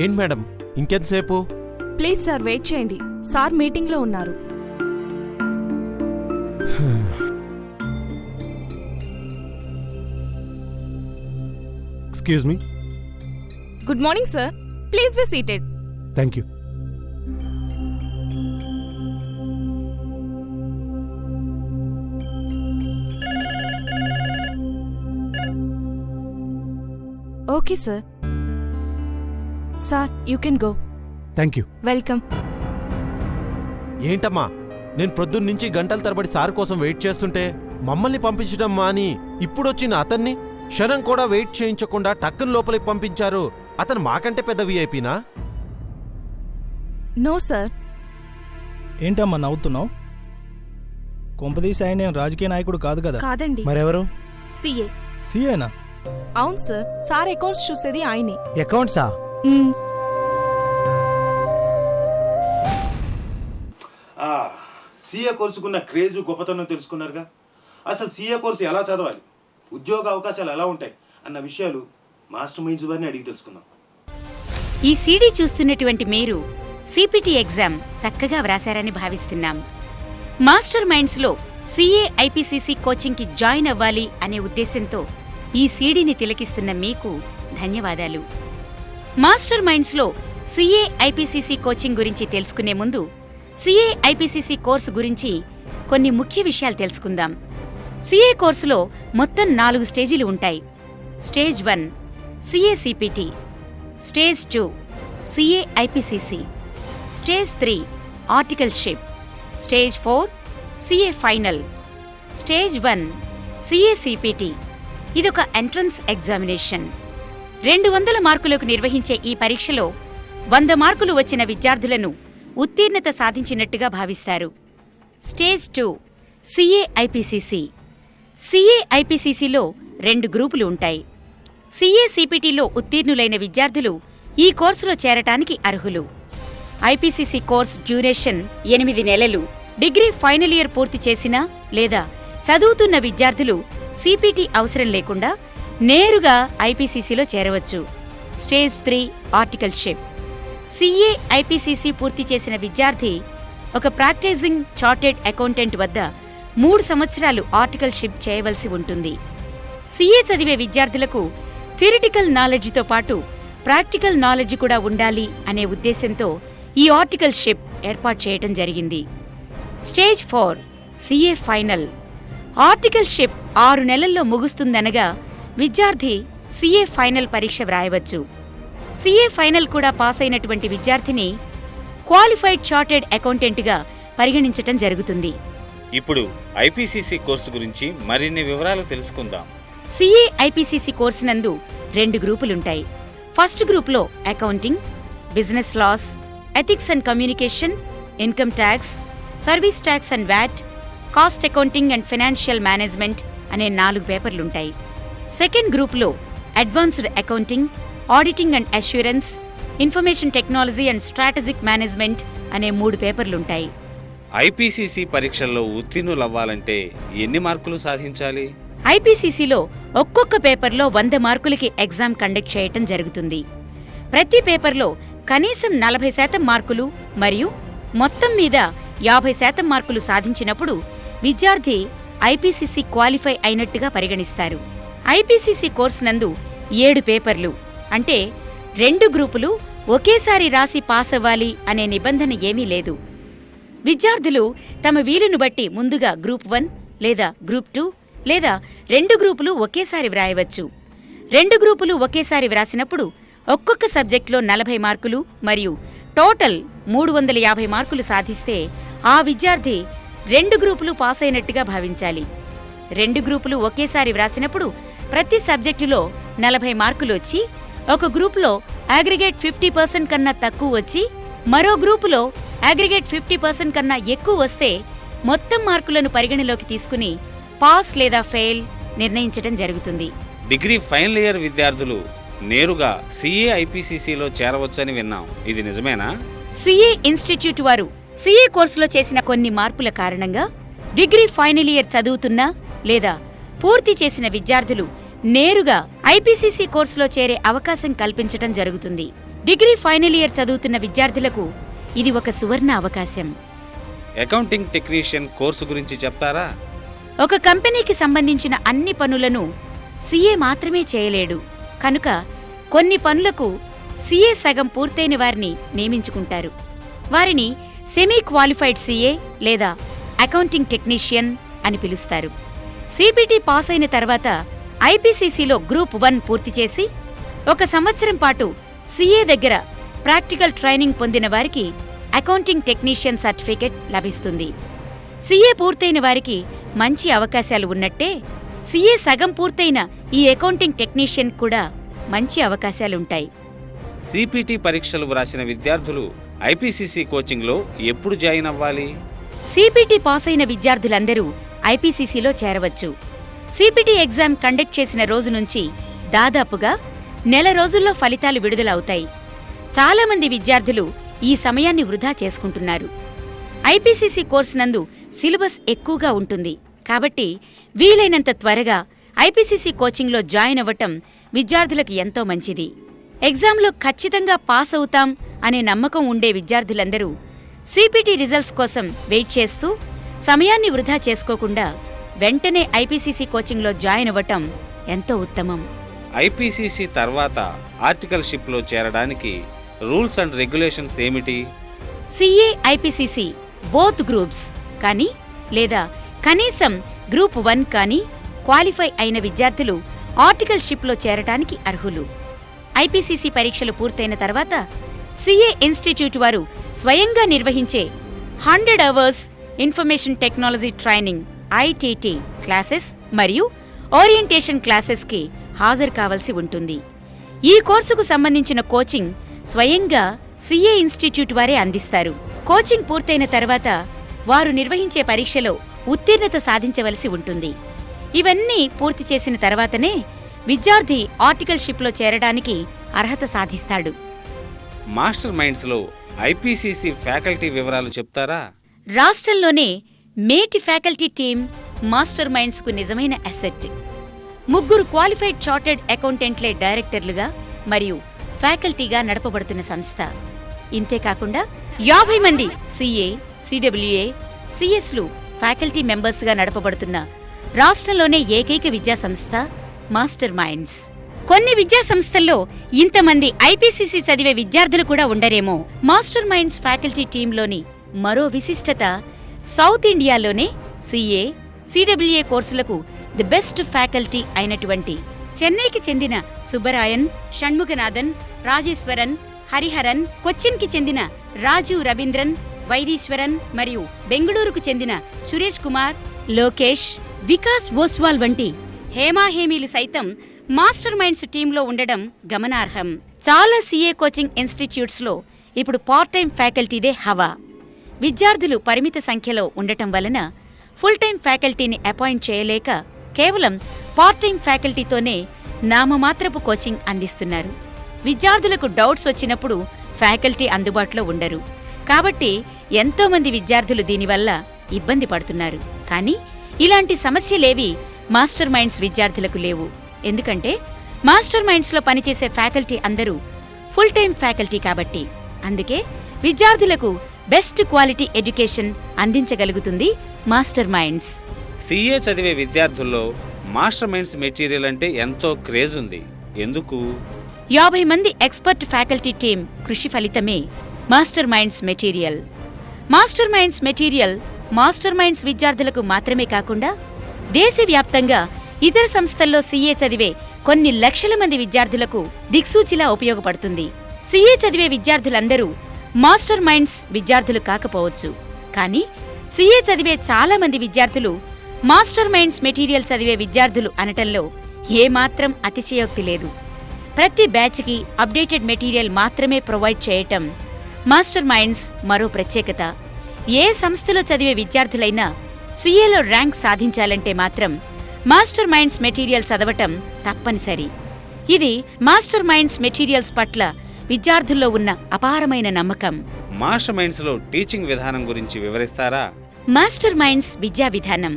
ఏంటి మేడం ఇంకెంతసేపు? ప్లీజ్ సార్ వెయిట్ చేయండి, సార్ మీటింగ్లో ఉన్నారు. Excuse me. Good morning sir, please be seated. Thank you. Okay sir. Sir you can go. Thank you. Welcome. ఏంటమ్మా, నేను ప్రొద్దున్నుంచి గంటల తరబడి సార్ కోసం వెయిట్ చేస్తుంటే మమ్మల్ని పంపించడం మాని ఇప్పుడొచ్చిన అతన్ని క్షణం కూడా వెయిట్ చేయించకుండా టక్కున లోపలికి పంపించారు. అతను మాకంటే పెద్ద విఐపీనా? No sir. ఏంటమ్మా నవ్వుతున్నావు? కొంపదీసి ఆయన రాజకీయ నాయకుడు కాదు కదా? కాదండి. మరెవరు? సిఏ. సిఏనా? అవును సార్, సార్ అకౌంట్స్ చూసేది ఆయనే. అకౌంట్సా? సీఏ కోర్సుకున్న క్రేజు, గొప్పతనం తెలుసుకున్నారుగా. అసలు సీఏ కోర్సు ఎలా చదవాలి, ఉద్యోగ అవకాశాలు ఎలా ఉంటాయి అన్న విషయాలు మాస్టర్ మైండ్స్ వారిని అడిగి తెలుసుకుందాం. ఈ సీడీ చూస్తున్నటువంటి మీరు సిపిటి ఎగ్జామ్ చక్కగా వ్రాసారని భావిస్తున్నాం. మాస్టర్ మైండ్స్లో సిఏ ఐపీసీసీ కోచింగ్కి జాయిన్ అవ్వాలి అనే ఉద్దేశంతో ఈ సీడీని తిలకిస్తున్న మీకు ధన్యవాదాలు. మాస్టర్ మైండ్స్లో సిఏ ఐపీసీసీ కోచింగ్ గురించి తెలుసుకునే ముందు సిఏ ఐపీసీసీ కోర్సు గురించి కొన్ని ముఖ్య విషయాలు తెలుసుకుందాం. సిఏ కోర్సులో మొత్తం 4 స్టేజీలు ఉంటాయి. Stage 1 CA CPT, stage 2 CA IPCC, stage 3 articleship, stage 4 CA final. Stage 1 CA CPT ఇదొక ఎంట్రన్స్ ఎగ్జామినేషన్. 200 మార్కులకు నిర్వహించే ఈ పరీక్షలో 100 మార్కులు వచ్చిన విద్యార్థులను ఉత్తీర్ణత సాధించినట్టుగా భావిస్తారు. Stage 2 CA IPCC. సిఏ ఐపీసీసీలో 2 గ్రూపులు ఉంటాయి. సిఏ సిపిటిలో ఉత్తీర్ణులైన విద్యార్థులు ఈ కోర్సులో చేరటానికి అర్హులు. ఐపీసీసీ కోర్స్ డ్యూరేషన్ 8 నెలలు. డిగ్రీ ఫైనల్ ఇయర్ పూర్తి చేసినా లేదా చదువుతున్న విద్యార్థులు సిపిటి అవసరం లేకుండా నేరుగా ఐపీసీసీలో చేరవచ్చు. Stage 3 articleship. సిఏ ఐపీసీసీ పూర్తి చేసిన విద్యార్థి ఒక ప్రాక్టీసింగ్ చార్టెడ్ అకౌంటెంట్ వద్ద 3 సంవత్సరాలు ఆర్టికల్షిప్ చేయవలసి ఉంటుంది. సిఏ చదివే విద్యార్థులకు థియరిటికల్ నాలెడ్జితో పాటు ప్రాక్టికల్ నాలెడ్జి కూడా ఉండాలి అనే ఉద్దేశంతో ఈ ఆర్టికల్షిప్ ఏర్పాటు చేయటం జరిగింది. Stage 4 CA final. ఆర్టికల్షిప్ 6 నెలల్లో ముగుస్తుందనగా విద్యార్థి సిఏ ఫైనల్ పరీక్ష వ్రాయవచ్చు. సిఏ ఫైనల్ కూడా పాస్ అయినటువంటి విద్యార్థిని క్వాలిఫైడ్ చార్టెడ్ అకౌంటెంట్గా పరిగణించటం జరుగుతుంది. ఇప్పుడు ఐపీసీసీ కోర్సు గురించి మరిన్ని వివరాలు తెలుసుకుందాం. సిఏ ఐపీసీసీ కోర్సు నందు 2 గ్రూపులుంటాయి. ఫస్ట్ గ్రూప్లో accounting, business laws, ethics and communication, income tax, service tax and VAT, cost accounting and financial management అనే 4 పేపర్లుంటాయి. సెకండ్ గ్రూప్లో advanced accounting, auditing and assurance, information technology and strategic management అనే 3 పేపర్లుంటాయి. ఐపీసీసీ పరీక్షల్లో ఉత్తీర్ణులవ్వాలంటే ఎన్ని మార్కులు సాధించాలి? ఐపీసీసీలో ఒక్కొక్క పేపర్లో 100 మార్కులకి ఎగ్జామ్ కండక్ట్ చేయటం జరుగుతుంది. ప్రతి పేపర్లో కనీసం 40% మార్కులు మరియు మొత్తం మీద 50% మార్కులు సాధించినప్పుడు విద్యార్థి ఐపీసీసీ క్వాలిఫై అయినట్టుగా పరిగణిస్తారు. ఐపీసీసీ కోర్సు నందు 7 పేపర్లు అంటే 2 గ్రూపులు ఒకేసారి రాసి పాస్ అవ్వాలి అనే నిబంధన ఏమీ లేదు. విద్యార్థులు తమ వీలును బట్టి ముందుగా గ్రూప్ 1 లేదా గ్రూప్ 2 లేదా 2 గ్రూపులు ఒకేసారి వ్రాయవచ్చు. 2 గ్రూపులు ఒకేసారి వ్రాసినప్పుడు ఒక్కొక్క సబ్జెక్టులో 40 మార్కులు మరియు టోటల్ 350 మార్కులు సాధిస్తే ఆ విద్యార్థి 2 గ్రూపులు పాస్ అయినట్టుగా భావించాలి. 2 గ్రూపులు ఒకేసారి వ్రాసినప్పుడు ప్రతి సబ్జెక్టులో 40 మార్కులు వచ్చి ఒక గ్రూపులో అగ్రిగేట్ 50% కన్నా తక్కువ వచ్చి మరో గ్రూపులో అగ్రిగేట్ 50% కన్నా ఎక్కువ వస్తే మొత్తం మార్కులను పరిగణలోకి తీసుకుని పాస్ లేదా ఫెయిల్ నిర్ణయించడం జరుగుతుంది. డిగ్రీ ఫైనల్ ఇయర్ విద్యార్థులు నేరుగా సిఏ ఐపీసీసీలో చేరవచ్చని విన్నాం. ఇది నిజమేనా? సిఏ ఇన్స్టిట్యూట్ వారు సిఏ కోర్సులో చేసిన కొన్ని మార్పుల కారణంగా డిగ్రీ ఫైనల్ ఇయర్ చదువుతున్న లేదా పూర్తి చేసిన విద్యార్థులు నేరుగా ఐపీసీసీ కోర్సులో చేరే అవకాశం కల్పించటం జరుగుతుంది. డిగ్రీ ఫైనల్ ఇయర్ చదువుతున్న విద్యార్థులకు ఇది ఒక సువర్ణ అవకాశం. అకౌంటింగ్ టెక్నీషియన్ కోర్సు గురించి చెప్తారా? ఒక కంపెనీకి సంబంధించిన అన్ని పనులను సిఏ మాత్రమే చేయలేడు కనుక కొన్ని పనులకు సిఏ సగం పూర్తయిన వారిని నియమించుకుంటారు. వారిని సెమీ క్వాలిఫైడ్ సిఏ లేదా అకౌంటింగ్ టెక్నీషియన్ అని పిలుస్తారు. సిపిటి పాస్ అయిన తర్వాత ఐపీసీసీలో గ్రూప్ 1 పూర్తి చేసి 1 సంవత్సరం పాటు సిఏ దగ్గర ప్రాక్టికల్ ట్రైనింగ్ పొందిన వారికి అకౌంటింగ్ టెక్నీషియన్ సర్టిఫికెట్ లభిస్తుంది. సిఏ పూర్తయిన వారికి మంచి అవకాశాలు ఉన్నట్టే సిఏ సగం పూర్తయిన ఈ అకౌంటింగ్ టెక్నీషియన్ కూడా మంచి అవకాశాలుంటాయి. సిపిటి పరీక్షలు వ్రాసిన విద్యార్థులు ఐపీసీసీ కోచింగ్లో ఎప్పుడు జాయిన్ అవ్వాలి? సిపిటి పాస్ అయిన విద్యార్థులందరూ ఐపీసీసీలో చేరవచ్చు. సిపిటి ఎగ్జామ్ కండక్ట్ చేసిన రోజు నుంచి దాదాపుగా నెల రోజుల్లో ఫలితాలు విడుదలవుతాయి. చాలామంది విద్యార్థులు ఈ సమయాన్ని వృధా చేసుకుంటున్నారు. ఐపీసీసీ కోర్సు నందు సిలబస్ ఎక్కువగా ఉంటుంది కాబట్టి వీలైనంత త్వరగా ఐపీసీసీ కోచింగ్లో జాయిన్ అవ్వటం విద్యార్థులకు ఎంతో మంచిది. ఎగ్జామ్లో ఖచ్చితంగా పాస్ అవుతాం అనే నమ్మకం ఉండే విద్యార్థులందరూ సిపిటి రిజల్ట్స్ కోసం వెయిట్ చేస్తూ సమయాన్ని వృధా చేసుకోకుండా వెంటనే ఐపీసీసీ కోచింగ్లో జాయిన్ అవ్వటం ఎంతో ఉత్తమం. ఐపీసీసీ తర్వాత ఆర్టికల్షిప్లో చేరడానికి రూల్స్ అండ్ రెగ్యులేషన్స్ ఏమిటి? సిఏ ఐపీసీసీ బోత్ గ్రూప్స్ కానీ లేదా కనీసం గ్రూప్ 1 కానీ క్వాలిఫై అయిన విద్యార్థులు ఆర్టికల్షిప్లో చేరటానికి అర్హులు. ఐపీసీసీ పరీక్షలు పూర్తయిన తర్వాత సిఏ ఇన్స్టిట్యూట్ వారు స్వయంగా నిర్వహించే 100 hours information technology training ITT classes మరియు ఓరియంటేషన్ క్లాసెస్కి హాజరు కావలసి ఉంటుంది. ఈ కోర్సుకు సంబంధించిన కోచింగ్ స్వయంగా సిఏ ఇన్స్టిట్యూట్ వారే అందిస్తారు. కోచింగ్ పూర్తయిన తర్వాత వారు నిర్వహించే పరీక్షలో ఉత్తీర్ణత సాధించవలసి ఉంటుంది. ఇవన్నీ పూర్తి చేసిన తర్వాతనే విద్యార్థి ఆర్టికల్షిప్లో చేరడానికి అర్హత సాధిస్తాడు. మాస్టర్ మైండ్స్లో ఐపీసీసీ ఫ్యాకల్టీ వివరాలు చెప్తారా? రాష్ట్రంలోనే మేటి ఫ్యాకల్టీ టీం మాస్టర్ మైండ్స్కు నిజమైన అసెట్. 3 క్వాలిఫైడ్ చార్టెడ్ అకౌంటెంట్లే డైరెక్టర్లుగా మరియు ఫ్యాకల్టీగా నడపబడుతున్న సంస్థ. ఇంతేకాకుండా 50 మంది సిఏ, సిడబ్ల్యూఏ, సిఎస్లు ఫ్యాకల్టీ మెంబర్స్గా నడపబడుతున్న రాష్ట్రంలోనే ఏకైక విద్యాసంస్థ మాస్టర్ మైండ్స్. కొన్ని విద్యాసంస్థల్లో ఇంతమంది ఐపీసీసీ చదివే విద్యార్థులు కూడా ఉండరేమో. మాస్టర్ మైండ్స్ ఫ్యాకల్టీ టీంలోని మరో విశిష్టత సౌత్ ఇండియాలోనే సిఏ, సిడబ్ల్యూఏ కోర్సులకు ది బెస్ట్ ఫ్యాకల్టీ అయినటువంటి చెన్నైకి చెందిన సుబ్బరాయన్, షణ్ముగనాథన్, రాజేశ్వరన్, హరిహరన్, కొచ్చిన్కి చెందిన రాజు రవీంద్రన్, వైదీశ్వరన్ మరియు బెంగళూరుకు చెందిన సురేష్ కుమార్, లోకేష్, వికాస్ ఓస్వాల్ వంటి హేమాహేమీలు సైతం మాస్టర్ మైండ్స్ టీంలో ఉండడం గమనార్హం. చాలా సిఏ కోచింగ్ ఇన్స్టిట్యూట్స్లో ఇప్పుడు పార్ట్ టైం ఫ్యాకల్టీదే హవా. విద్యార్థులు పరిమిత సంఖ్యలో ఉండటం వలన ఫుల్ టైం ఫ్యాకల్టీని అపాయింట్ చేయలేక కేవలం పార్ట్ టైం ఫ్యాకల్టీతోనే నామమాత్రపు కోచింగ్ అందిస్తున్నారు. విద్యార్థులకు డౌట్స్ వచ్చినప్పుడు ఫ్యాకల్టీ అందుబాటులో ఉండరు కాబట్టి ఎంతోమంది విద్యార్థులు దీనివల్ల ఇబ్బంది పడుతున్నారు. కానీ ఇలాంటి సమస్యలేవి మాస్టర్ మైండ్స్ విద్యార్థులకు లేవు. ఎందుకంటే మాస్టర్ మైండ్స్లో పనిచేసే ఫ్యాకల్టీ అందరూ ఫుల్ టైం ఫ్యాకల్టీ కాబట్టి. అందుకే విద్యార్థులకు బెస్ట్ క్వాలిటీ ఎడ్యుకేషన్ అందించగలుగుతుంది మాస్టర్ మైండ్స్. సిఏ చదివే విద్యార్థుల్లో మాస్టర్ మైండ్స్ మెటీరియల్ అంటే ఎంతో క్రేజ్ ఉంది. ఎందుకు? 50 మంది ఎక్స్పర్ట్ ఫ్యాకల్టీ టీం కృషి ఫలితమే master minds material. Master minds material master minds విద్యార్థులకు మాత్రమే కాకుండా దేశవ్యాప్తంగా ఇతర సంస్థల్లో సీఏ చదివే కొన్ని లక్షల మంది విద్యార్థులకు దిక్సూచిలా ఉపయోగపడుతుంది. సీఏ చదివే విద్యార్థులందరూ మాస్టర్ మైండ్స్ విద్యార్థులు కాకపోవచ్చు, కానీ సీఏ చదివే చాలా మంది విద్యార్థులు మాస్టర్ మైండ్స్ మెటీరియల్ చదివే విద్యార్థులు అనటంలో ఏమాత్రం అతిశయోక్తి లేదు. ప్రతి బ్యాచ్కి అప్డేటెడ్ మెటీరియల్ మాత్రమే ప్రొవైడ్ చేయటం మాస్టర్ మైండ్స్ మరో ప్రత్యేకత. ఏ సంస్థలో చదివే విద్యార్థులైనా సీఏలో ర్యాంక్ సాధించాలంటే మాత్రం మాస్టర్ మైండ్స్ మెటీరియల్ చదవటం తప్పనిసరి. ఇది మాస్టర్ మైండ్స్ మెటీరియల్స్ పట్ల విద్యార్థుల్లో ఉన్న అపారమైన నమ్మకం. మాస్టర్ మైండ్స్లో టీచింగ్ విధానం గురించి వివరిస్తారా? మాస్టర్ మైండ్స్ విద్యా విధానం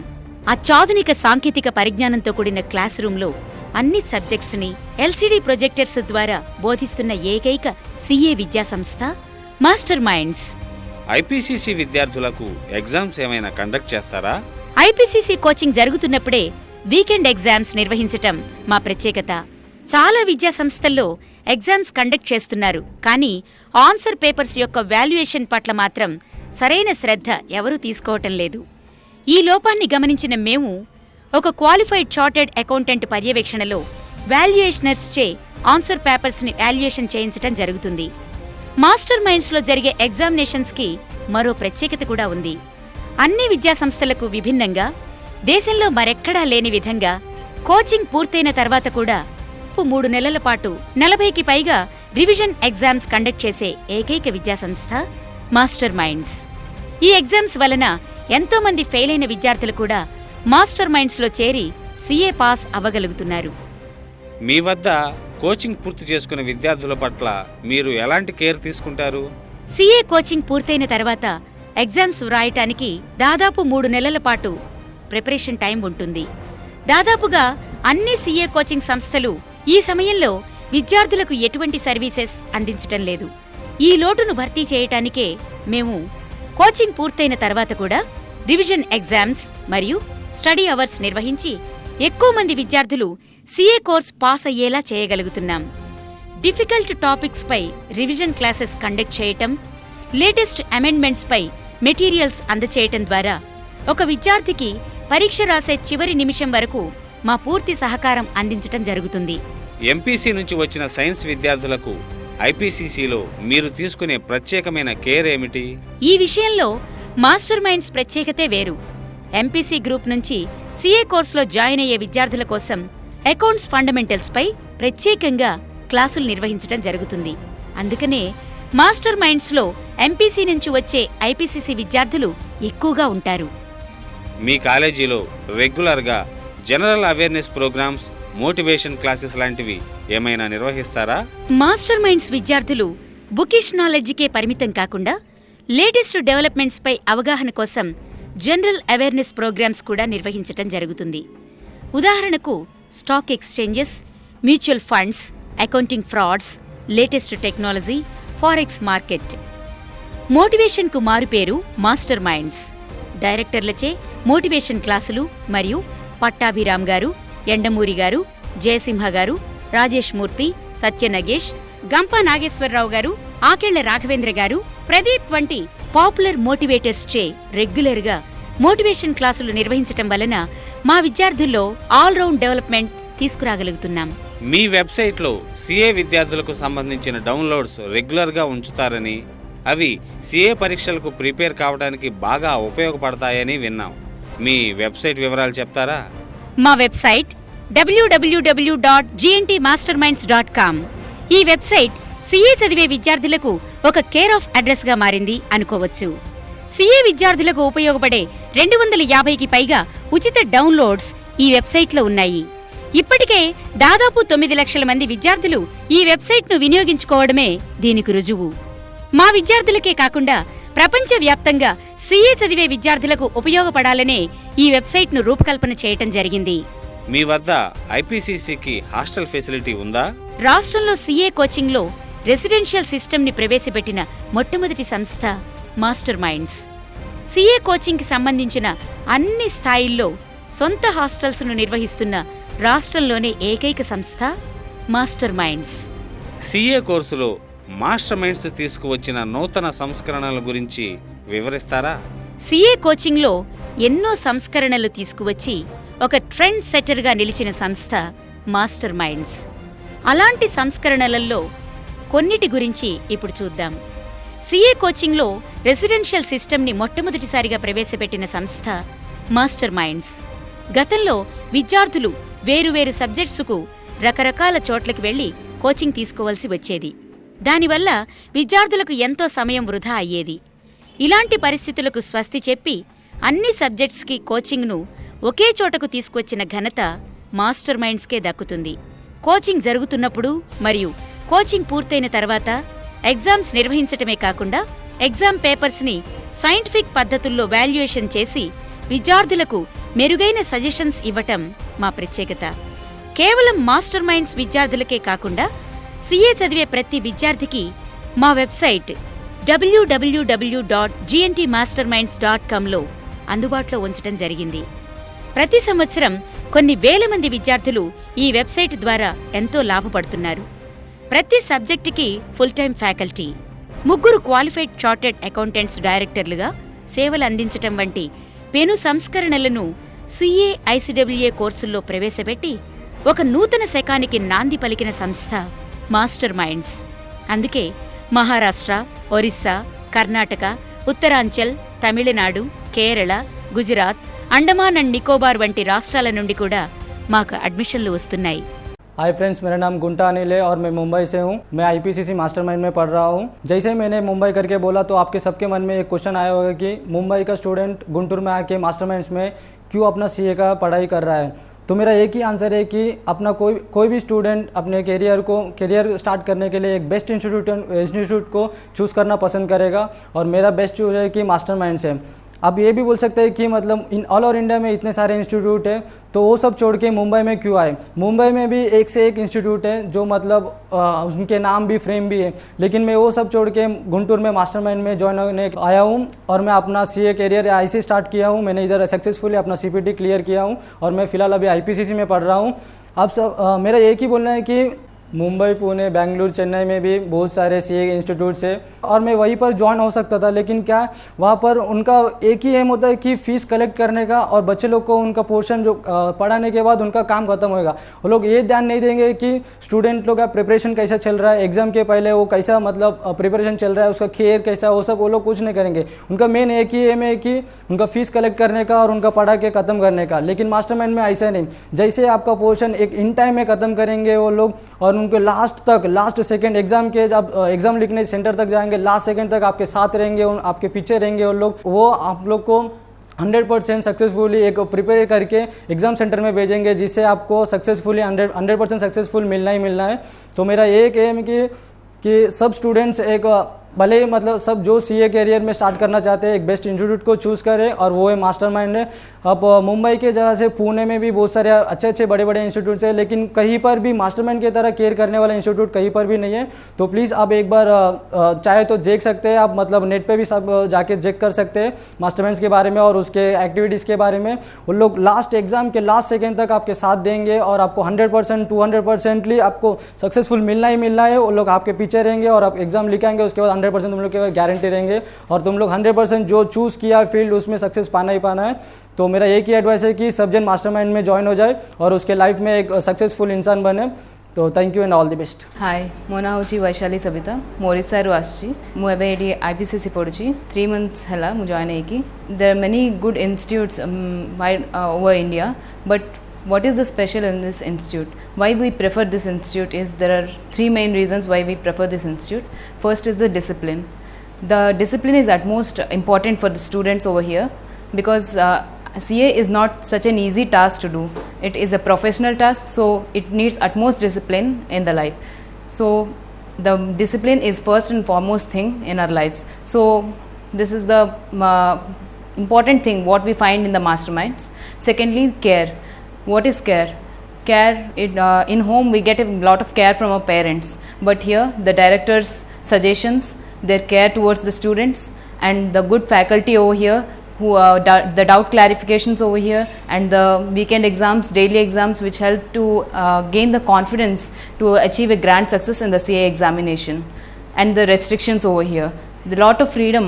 అత్యాధునిక సాంకేతిక పరిజ్ఞానంతో కూడిన క్లాస్ రూంలో అన్ని సబ్జెక్ట్స్ని ఎల్సీడీ ప్రొజెక్టర్స్ ద్వారా బోధిస్తున్న ఏకైక సీఏ విద్యా సంస్థ మాస్టర్ మైండ్స్. ఐపీసీసీ విద్యార్థులకు ఎగ్జామ్స్ ఏమైనా కండక్ట్ చేస్తారా? ఐపీసీసీ కోచింగ్ జరుగుతున్నప్పుడే వీకెండ్ ఎగ్జామ్స్ నిర్వహించటం మా ప్రత్యేకత. చాలా విద్యా సంస్థల్లో ఎగ్జామ్స్ కండక్ట్ చేస్తున్నారు, కానీ ఆన్సర్ పేపర్స్ యొక్క వాల్యుయేషన్ పట్ల మాత్రం సరైన శ్రద్ధ ఎవరూ తీసుకోవటం లేదు. ఈ లోపాన్ని గమనించిన మేము ఒక క్వాలిఫైడ్ చార్టెడ్ అకౌంటెంట్ పర్యవేక్షణలో వాల్యుయేషనర్స్చే ఆన్సర్ పేపర్స్ని వాల్యుయేషన్ చేయించటం జరుగుతుంది. మాస్టర్ మైండ్స్లో జరిగే ఎగ్జామినేషన్స్కి మరో ప్రత్యేకత కూడా ఉంది. అన్ని విద్యాసంస్థలకు విభిన్నంగా దేశంలో మరెక్కడా లేని విధంగా కోచింగ్ పూర్తయిన తర్వాత కూడా 3 నెలల పాటు 40కి పైగా రివిజన్ ఎగ్జామ్స్ కండక్ట్ చేసే ఏకైక విద్యాసంస్థ మాస్టర్ మైండ్స్. ఈ ఎగ్జామ్స్ వలన ఎంతో మంది ఫెయిల్ అయిన విద్యార్థులు కూడా మాస్టర్ మైండ్స్లో చేరి సీఏ పాస్ అవ్వగలుగుతున్నారు. మీ వద్ద కోచింగ్ పూర్తి చేసుకున్న విద్యార్థుల పట్ల మీరు ఎలాంటి కేర్ తీసుకుంటారు? సీఏ కోచింగ్ పూర్తయిన తర్వాత ఎగ్జామ్స్ వ్రాయటానికి దాదాపు 3 నెలల పాటు ప్రిపరేషన్ టైం ఉంటుంది. దాదాపుగా అన్ని సీఏ కోచింగ్ సంస్థలు ఈ సమయంలో విద్యార్థులకు ఎటువంటి సర్వీసెస్ అందించటం లేదు. ఈ లోటును భర్తీ చేయటానికే మేము కోచింగ్ పూర్తయిన తర్వాత కూడా రివిజన్ ఎగ్జామ్స్ మరియు స్టడీ అవర్స్ నిర్వహించి ఎక్కువ మంది విద్యార్థులు సీఏ కోర్స్ పాస్ అయ్యేలా చేయగలుగుతున్నాం. డిఫికల్ట్ టాపిక్స్ పై రివిజన్ క్లాసెస్ కండక్ట్ చేయటం, లేటెస్ట్ అమెండ్మెంట్స్ పై మెటీరియల్స్ అందచేయటం ద్వారా ఒక విద్యార్థికి పరీక్ష రాసే చివరి నిమిషం వరకు మా పూర్తి సహకారం అందించటం జరుగుతుంది. ఎంపీసీ నుంచి వచ్చిన సైన్స్ విద్యార్థులకు ఐపీసీసీలో మీరు తీసుకునే ప్రత్యేకమైన కేర్ ఏమిటి? ఈ విషయంలో మాస్టర్ మైండ్స్ ప్రత్యేకతే వేరు. ఎంపీసీ గ్రూప్ నుంచి సీఏ కోర్సులో జాయిన్ అయ్యే విద్యార్థుల కోసం అకౌంట్స్ ఫండమెంటల్స్ పై ప్రత్యేకంగా క్లాసులు నిర్వహించడం జరుగుతుంది. అందుకనే మాస్టర్ మైండ్స్లో ఎంపీసీ నుంచి వచ్చే ఐపీసీసీ విద్యార్థులు ఎక్కువగా ఉంటారు. మీ కాలేజీలో రెగ్యులర్గా general awareness programs, motivation classes లాంటివి ఏమైనా నిర్వహిస్తారా? మాస్టర్ మైండ్స్ విద్యార్థులు బుకిష్ నాలెడ్జ్కే పరిమితం కాకుండా లేటెస్ట్ డెవలప్మెంట్స్ పై అవగాహన కోసం జనరల్ అవేర్నెస్ ప్రోగ్రామ్స్ కూడా నిర్వహించటం జరుగుతుంది. ఉదాహరణకు stock exchanges, mutual funds, accounting frauds, latest technology, forex market. మోటివేషన్కు మారుపేరు మాస్టర్ మైండ్స్. డైరెక్టర్లచే మోటివేషన్ క్లాసులు మరియు పట్టాభిరామ్ గారు, ఎండమూరి గారు, జయసింహ గారు, రాజేష్ మూర్తి, సత్యనగేష్, గంపా నాగేశ్వరరావు గారు, ఆకెళ్ల రాఘవేంద్ర గారు, ప్రదీప్ వంటి పాపులర్ మోటివేటర్స్ చే రెగ్యులర్గా మోటివేషన్ క్లాసులు నిర్వహించటం వలన మా విద్యార్థుల్లో ఆల్రౌండ్ డెవలప్మెంట్ తీసుకురాగలుగుతున్నాం. మీ వెబ్సైట్లో సీఏ విద్యార్థులకు సంబంధించిన డౌన్లోడ్స్ రెగ్యులర్గా ఉంచుతారని, అవి సీఏ పరీక్షలకు ప్రిపేర్ కావడానికి బాగా ఉపయోగపడతాయని విన్నాం. మీ వెబ్సైట్ వివరాలు చెప్తారా? మా వెబ్సైట్ www.gntmasterminds.com. ఈ వెబ్సైట్ సీఏ చదివే విద్యార్థులకు ఒక కేర్ ఆఫ్ అడ్రస్గా మారింది అనుకోవచ్చు. సీఏ విద్యార్థులకు ఉపయోగపడే 250కి పైగా ఉచిత డౌన్లోడ్స్ ఈ వెబ్సైట్లో ఉన్నాయి. ఇప్పటికే దాదాపు 9 లక్షల మంది విద్యార్థులు ఈ వెబ్సైట్ను వినియోగించుకోవడమే దీనికి రుజువు. మా విద్యార్థులకే కాకుండా ప్రపంచవ్యాప్తంగా సీఏ చదివే విద్యార్థులకు ఉపయోగపడాలనే ఈ వెబ్సైట్ను రూపకల్పన చేయటం జరిగింది. మీ వద్ద ఐపీసీసీకి హాస్టల్ ఫెసిలిటీ ఉందా? రాష్ట్రంలో సీఏ కోచింగ్లో రెసిడెన్షియల్ సిస్టమ్ని ప్రవేశపెట్టిన మొట్టమొదటి సంస్థ మాస్టర్ మైండ్స్. సీఏ కోచింగ్కి సంబంధించిన అన్ని స్థాయిల్లో సొంత హాస్టల్స్ను నిర్వహిస్తున్న రాష్ట్రంలోనే ఏకైక సంస్థ మాస్టర్ మైండ్స్. సీఏ కోర్సులో మాస్టర్ మైండ్స్ తీసుకువచ్చిన నూతన సంస్కరణల గురించి వివరిస్తారా? సీఏ కోచింగ్లో ఎన్నో సంస్కరణలు తీసుకువచ్చి ఒక ట్రెండ్ సెట్టర్గా నిలిచిన సంస్థ మాస్టర్ మైండ్స్. అలాంటి సంస్కరణలలో కొన్నిటి గురించి ఇప్పుడు చూద్దాం. సీఏ కోచింగ్లో రెసిడెన్షియల్ సిస్టమ్ని మొట్టమొదటిసారిగా ప్రవేశపెట్టిన సంస్థ మాస్టర్ మైండ్స్. గతంలో విద్యార్థులు వేరువేరు సబ్జెక్ట్సుకు రకరకాల చోట్లకి వెళ్లి కోచింగ్ తీసుకోవాల్సి వచ్చేది. దానివల్ల విద్యార్థులకు ఎంతో సమయం వృధా అయ్యేది. ఇలాంటి పరిస్థితులకు స్వస్తి చెప్పి అన్ని సబ్జెక్ట్స్కి కోచింగ్ను ఒకే చోటకు తీసుకొచ్చిన ఘనత మాస్టర్ మైండ్స్కే దక్కుతుంది. కోచింగ్ జరుగుతున్నప్పుడు మరియు కోచింగ్ పూర్తయిన తర్వాత ఎగ్జామ్స్ నిర్వహించటమే కాకుండా ఎగ్జామ్ పేపర్స్ని సైంటిఫిక్ పద్ధతుల్లో వాల్యుయేషన్ చేసి విద్యార్థులకు మెరుగైన సజెషన్స్ ఇవ్వటం మా ప్రత్యేకత. కేవలం మాస్టర్ మైండ్స్ విద్యార్థులకే కాకుండా సీఏ చదివే ప్రతి విద్యార్థికి మా వెబ్సైట్ www.gntmasterminds.comలో అందుబాటులో ఉంచడం జరిగింది. ప్రతి సంవత్సరం కొన్ని వేల మంది విద్యార్థులు ఈ వెబ్సైట్ ద్వారా ఎంతో లాభపడుతున్నారు. ప్రతి సబ్జెక్టుకి full time faculty, 3 qualified chartered accountants డైరెక్టర్లుగా సేవలు అందించటం వంటి పెను సంస్కరణలను సీఏ ఐసీడబ్ల్యూఏ కోర్సుల్లో ప్రవేశపెట్టి ఒక నూతన శకానికి నాంది పలికిన సంస్థ మాస్టర్ మైండ్స్. అందుకే మహారాష్ట్ర, ఒరిస్సా, కర్ణాటక, ఉత్తరాంచల్, తమిళనాడు, కేరళ, గుజరాత్, అండమాన్ అండ్ నికోబార్ వంటి రాష్ట్రాల నుండి కూడా మాకు అడ్మిషన్లు వస్తున్నాయి. हाय फ्रेंड्स, मेरा नाम गुंटा अनिल है और मैं मुंबई से हूँ. मैं आईपीसीसी मास्टरमाइंड में पढ़ रहा हूँ. जैसे मैंने मुंबई करके बोला तो आपके सबके मन में एक क्वेश्चन आया होगा कि मुंबई का स्टूडेंट गुंटूर में आके मास्टरमाइंड्स में क्यों अपना सीए का पढ़ाई कर रहा है. तो मेरा एक ही आंसर है कि अपना कोई भी स्टूडेंट अपने करियर स्टार्ट करने के लिए एक बेस्ट इंस्टीट्यूट को चूज़ करना पसंद करेगा और मेरा बेस्ट चूज है कि मास्टरमाइंड्स है. आप ये भी बोल सकते हैं कि मतलब ऑल ओवर इंडिया में इतने सारे इंस्टीट्यूट है तो वो सब छोड़ के मुंबई में क्यों आए. मुंबई में भी एक से एक इंस्टीट्यूट है जो मतलब उनके नाम भी फ्रेम भी है, लेकिन मैं वो सब छोड़ के गुंटूर में मास्टरमाइंड में ज्वाइन होने आया हूँ और मैं अपना सीए करियर ऐसे स्टार्ट किया हूँ. मैंने इधर सक्सेसफुली अपना सीपीटी क्लियर किया हूँ और मैं फ़िलहाल अभी आईपीसीसी में पढ़ रहा हूँ. अब सब मेरा एक ही बोलना है कि मुंबई, पुणे, बेंगलुरु, चेन्नई में भी बहुत सारे सीए इंस्टीट्यूट्स है और मैं वहीं पर ज्वाइन हो सकता था, लेकिन क्या वहाँ पर उनका एक ही एम होता है कि फ़ीस कलेक्ट करने का और बच्चे लोग को उनका पोर्शन जो पढ़ाने के बाद उनका काम खत्म होएगा. वो लोग ये ध्यान नहीं देंगे कि स्टूडेंट लोग का प्रिपरेशन कैसा चल रहा है, एग्जाम के पहले वो कैसा मतलब प्रिपरेशन चल रहा है, उसका केयर कैसा, वो सब वो लोग कुछ नहीं करेंगे. उनका मेन एक ही एम है कि उनका फ़ीस कलेक्ट करने का और उनका पढ़ा के ख़त्म करने का. लेकिन मास्टरमाइंड में ऐसा नहीं. जैसे आपका पोर्शन एक इन टाइम में ख़त्म करेंगे वो लोग और उनके लास्ट सेकंड एग्जाम के जब एग्जाम लिखने सेंटर तक जाएंगे, लास्ट सेकंड तक आपके साथ रहेंगे, आपके पीछे रहेंगे वो लोग. वो आप लोग को 100% सक्सेसफुली एक प्रिपेयर करके एग्जाम सेंटर में भेजेंगे, जिससे आपको सक्सेसफुली 100% सक्सेसफुल मिलना ही मिलना है. तो मेरा एक एम कि सब स्टूडेंट्स एक भले ही मतलब सब जो सीए करियर में स्टार्ट करना चाहते हैं एक बेस्ट इंस्टीट्यूट को चूज़ करें और वो है मास्टरमाइंड है. अब मुंबई के जगह से पुणे में भी बहुत सारे अच्छे बड़े इंस्टीट्यूट्स हैं, लेकिन कहीं पर भी मास्टरमाइंड की तरह केयर करने वाला इंस्टीट्यूट कहीं पर भी नहीं है. तो प्लीज़ आप एक बार चाहे तो देख सकते हैं, आप मतलब नेट पे भी सब जाके चेक कर सकते हैं मास्टरमाइंड्स के बारे में और उसके एक्टिविटीज़ के बारे में. वो लोग लास्ट एग्जाम के लास्ट सेकेंड तक आपके साथ देंगे और आपको 100% 200% आपको सक्सेसफुल मिलना ही मिलना है. वो लोग आपके पीछे रहेंगे और आप एग्जाम लिखाएंगे, उसके बाद 100% तुम लोग के गारंटी रहेंगे और तुम लोग 100% जो चूज़ किया फील्ड उसमें सक्सेस पाना ही पाना है. तो मेरा एक ही एडवाइस है कि सब जन मास्टरमाइंड में ज्वाइन हो जाए और उसके लाइफ में एक सक्सेसफुल इंसान बने. तो thank you and all the best. Hi, मो ना हूँ वैशाली सबिता. मु ओडिशारू आसी. मु एबे एडी आईपीसीसी पढ़ुची. 3 months हला मु जॉइन हेकी. There are many good institutes over India, but what is the special in this institute? Why we prefer this institute is there are 3 main reasons why we prefer this institute. First is the discipline. The discipline is utmost important for the students over here because CA is not such an easy task to do. It is a professional task, so it needs utmost discipline in the life. So the discipline is first and foremost thing in our lives. So this is the important thing what we find in the masterminds. Secondly, care. What is care? Care, in home we get a lot of care from our parents, but here the director's suggestions, their care towards the students, and the good faculty over here who the doubt clarifications over here, and the weekend exams, daily exams, which help to gain the confidence to achieve a grand success in the CA examination. And the restrictions over here, the lot of freedom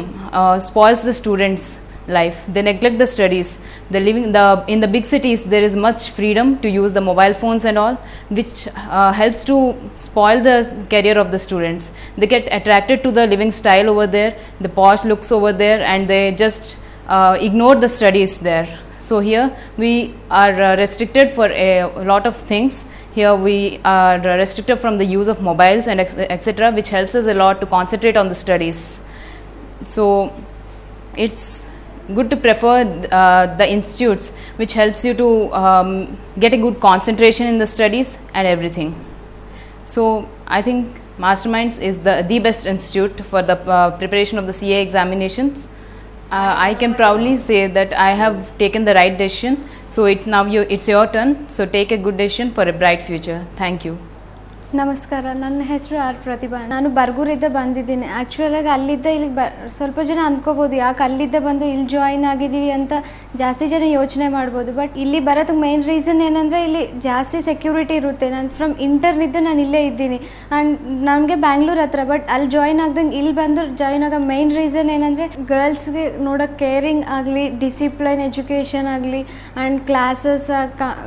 spoils the students' life. They neglect the studies. In the big cities there is much freedom to use the mobile phones and all, which helps to spoil the career of the students. They get attracted to the living style over there, the posh looks over there, and they just ignore the studies there. So here we are restricted for a lot of things. Here we are restricted from the use of mobiles and etc., which helps us a lot to concentrate on the studies. So it's good to prefer the institutes which helps you to get a good concentration in the studies and everything. So I think Masterminds is the best institute for the preparation of the CA examinations. I can proudly say that I have taken the right decision. So it's your turn. So take a good decision for a bright future. Thank you. ನಮಸ್ಕಾರ, ನನ್ನ ಹೆಸರು ಆರ್ ಪ್ರತಿಭಾ. ನಾನು ಬರ್ಗೂರಿಂದ ಬಂದಿದ್ದೀನಿ. ಆ್ಯಕ್ಚುಲಾಗಿ ಅಲ್ಲಿದ್ದ ಇಲ್ಲಿಗೆ ಸ್ವಲ್ಪ ಜನ ಅಂದ್ಕೋಬೋದು ಯಾಕೆ ಅಲ್ಲಿದ್ದ ಬಂದು ಇಲ್ಲಿ ಜಾಯಿನ್ ಆಗಿದ್ದೀವಿ ಅಂತ ಜಾಸ್ತಿ ಜನ ಯೋಚನೆ ಮಾಡ್ಬೋದು. ಬಟ್ ಇಲ್ಲಿ ಬರೋದಕ್ಕೆ ಮೇನ್ ರೀಸನ್ ಏನಂದರೆ ಇಲ್ಲಿ ಜಾಸ್ತಿ ಸೆಕ್ಯೂರಿಟಿ ಇರುತ್ತೆ. ನಾನು ಫ್ರಮ್ ಇಂಟರ್ನಿದ್ದು ನಾನು ಇಲ್ಲೇ ಇದ್ದೀನಿ ಆ್ಯಂಡ್ ನನಗೆ ಬ್ಯಾಂಗ್ಳೂರ್ ಹತ್ರ. ಬಟ್ ಅಲ್ಲಿ ಜಾಯಿನ್ ಆಗ್ದಂಗೆ ಇಲ್ಲಿ ಬಂದು ಜಾಯಿನ್ ಆಗೋ ಮೇನ್ ರೀಸನ್ ಏನಂದರೆ ಗರ್ಲ್ಸ್ಗೆ ನೋಡೋಕ್ಕೆ ಕೇರಿಂಗ್ ಆಗಲಿ, ಡಿಸಿಪ್ಲೈನ್ ಎಜುಕೇಷನ್ ಆಗಲಿ ಆ್ಯಂಡ್ ಕ್ಲಾಸಸ್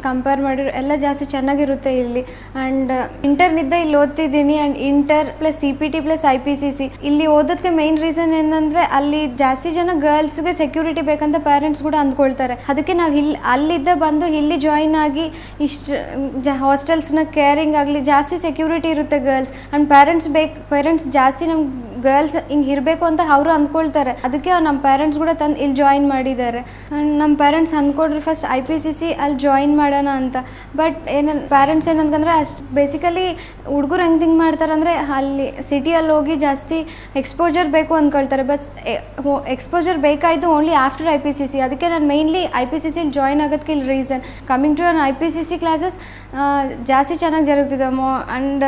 ಕಂಪೇರ್ ಮಾಡಿರೋ ಎಲ್ಲ ಜಾಸ್ತಿ ಚೆನ್ನಾಗಿರುತ್ತೆ ಇಲ್ಲಿ. ಆ್ಯಂಡ್ ಇಂಟರ್ನಿದ್ದ ಇಲ್ಲಿ ಓದ್ತಿದ್ದೀನಿ and inter plus CPT plus IPCC ಇಲ್ಲಿ ಓದೋದಕ್ಕೆ ಮೇನ್ ರೀಸನ್ ಏನಂದರೆ ಅಲ್ಲಿ ಜಾಸ್ತಿ ಜನ ಗರ್ಲ್ಸ್ಗೆ ಸೆಕ್ಯೂರಿಟಿ ಬೇಕಂತ ಪೇರೆಂಟ್ಸ್ ಕೂಡ ಅಂದ್ಕೊಳ್ತಾರೆ. ಅದಕ್ಕೆ ನಾವು ಅಲ್ಲಿದ್ದ ಬಂದು ಇಲ್ಲಿ ಜಾಯಿನ್ ಆಗಿ ಇಷ್ಟು ಹಾಸ್ಟೆಲ್ಸ್ನ ಕೇರಿಂಗ್ ಆಗಲಿ ಜಾಸ್ತಿ ಸೆಕ್ಯೂರಿಟಿ ಇರುತ್ತೆ ಗರ್ಲ್ಸ್ ಆ್ಯಂಡ್ ಪೇರೆಂಟ್ಸ್ ಜಾಸ್ತಿ ನಮ್ಮ ಗರ್ಲ್ಸ್ ಹಿಂಗೆ ಇರಬೇಕು ಅಂತ ಅವರು ಅಂದ್ಕೊಳ್ತಾರೆ. ಅದಕ್ಕೆ ನಮ್ಮ ಪೇರೆಂಟ್ಸ್ ಕೂಡ ತಂದು ಇಲ್ಲಿ ಜಾಯಿನ್ ಮಾಡಿದ್ದಾರೆ. ನಮ್ಮ ಪೇರೆಂಟ್ಸ್ ಅಂದ್ಕೊಂಡ್ರೆ ಫಸ್ಟ್ IPCC ಅಲ್ಲಿ ಜಾಯಿನ್ ಮಾಡೋಣ ಅಂತ. ಬಟ್ ಪೇರೆಂಟ್ಸ್ ಏನಂತಂದ್ರೆ ಅಷ್ಟು ಬೇಸಿಕಲಿ ಹುಡುಗರು ಹೆಂಗೆ ಥಿಂಕ್ ಮಾಡ್ತಾರೆ ಅಂದರೆ ಅಲ್ಲಿ ಸಿಟಿಯಲ್ಲಿ ಹೋಗಿ ಜಾಸ್ತಿ ಎಕ್ಸ್ಪೋಜರ್ ಬೇಕು ಅಂದ್ಕೊಳ್ತಾರೆ. ಬಟ್ ಎಕ್ಸ್ಪೋಜರ್ ಬೇಕಾಯಿತು ಓನ್ಲಿ ಆಫ್ಟರ್ IPCC. ಅದಕ್ಕೆ ನಾನು ಮೇಯ್ನ್ಲಿ IPCC ಜಾಯಿನ್ ಆಗೋದಕ್ಕೆ ಇಲ್ಲಿ reason. Coming to IPCC classes ಜಾಸ್ತಿ ಚೆನ್ನಾಗಿ ಜరుగుತ್ತಿದೆ. ಆ್ಯಂಡ್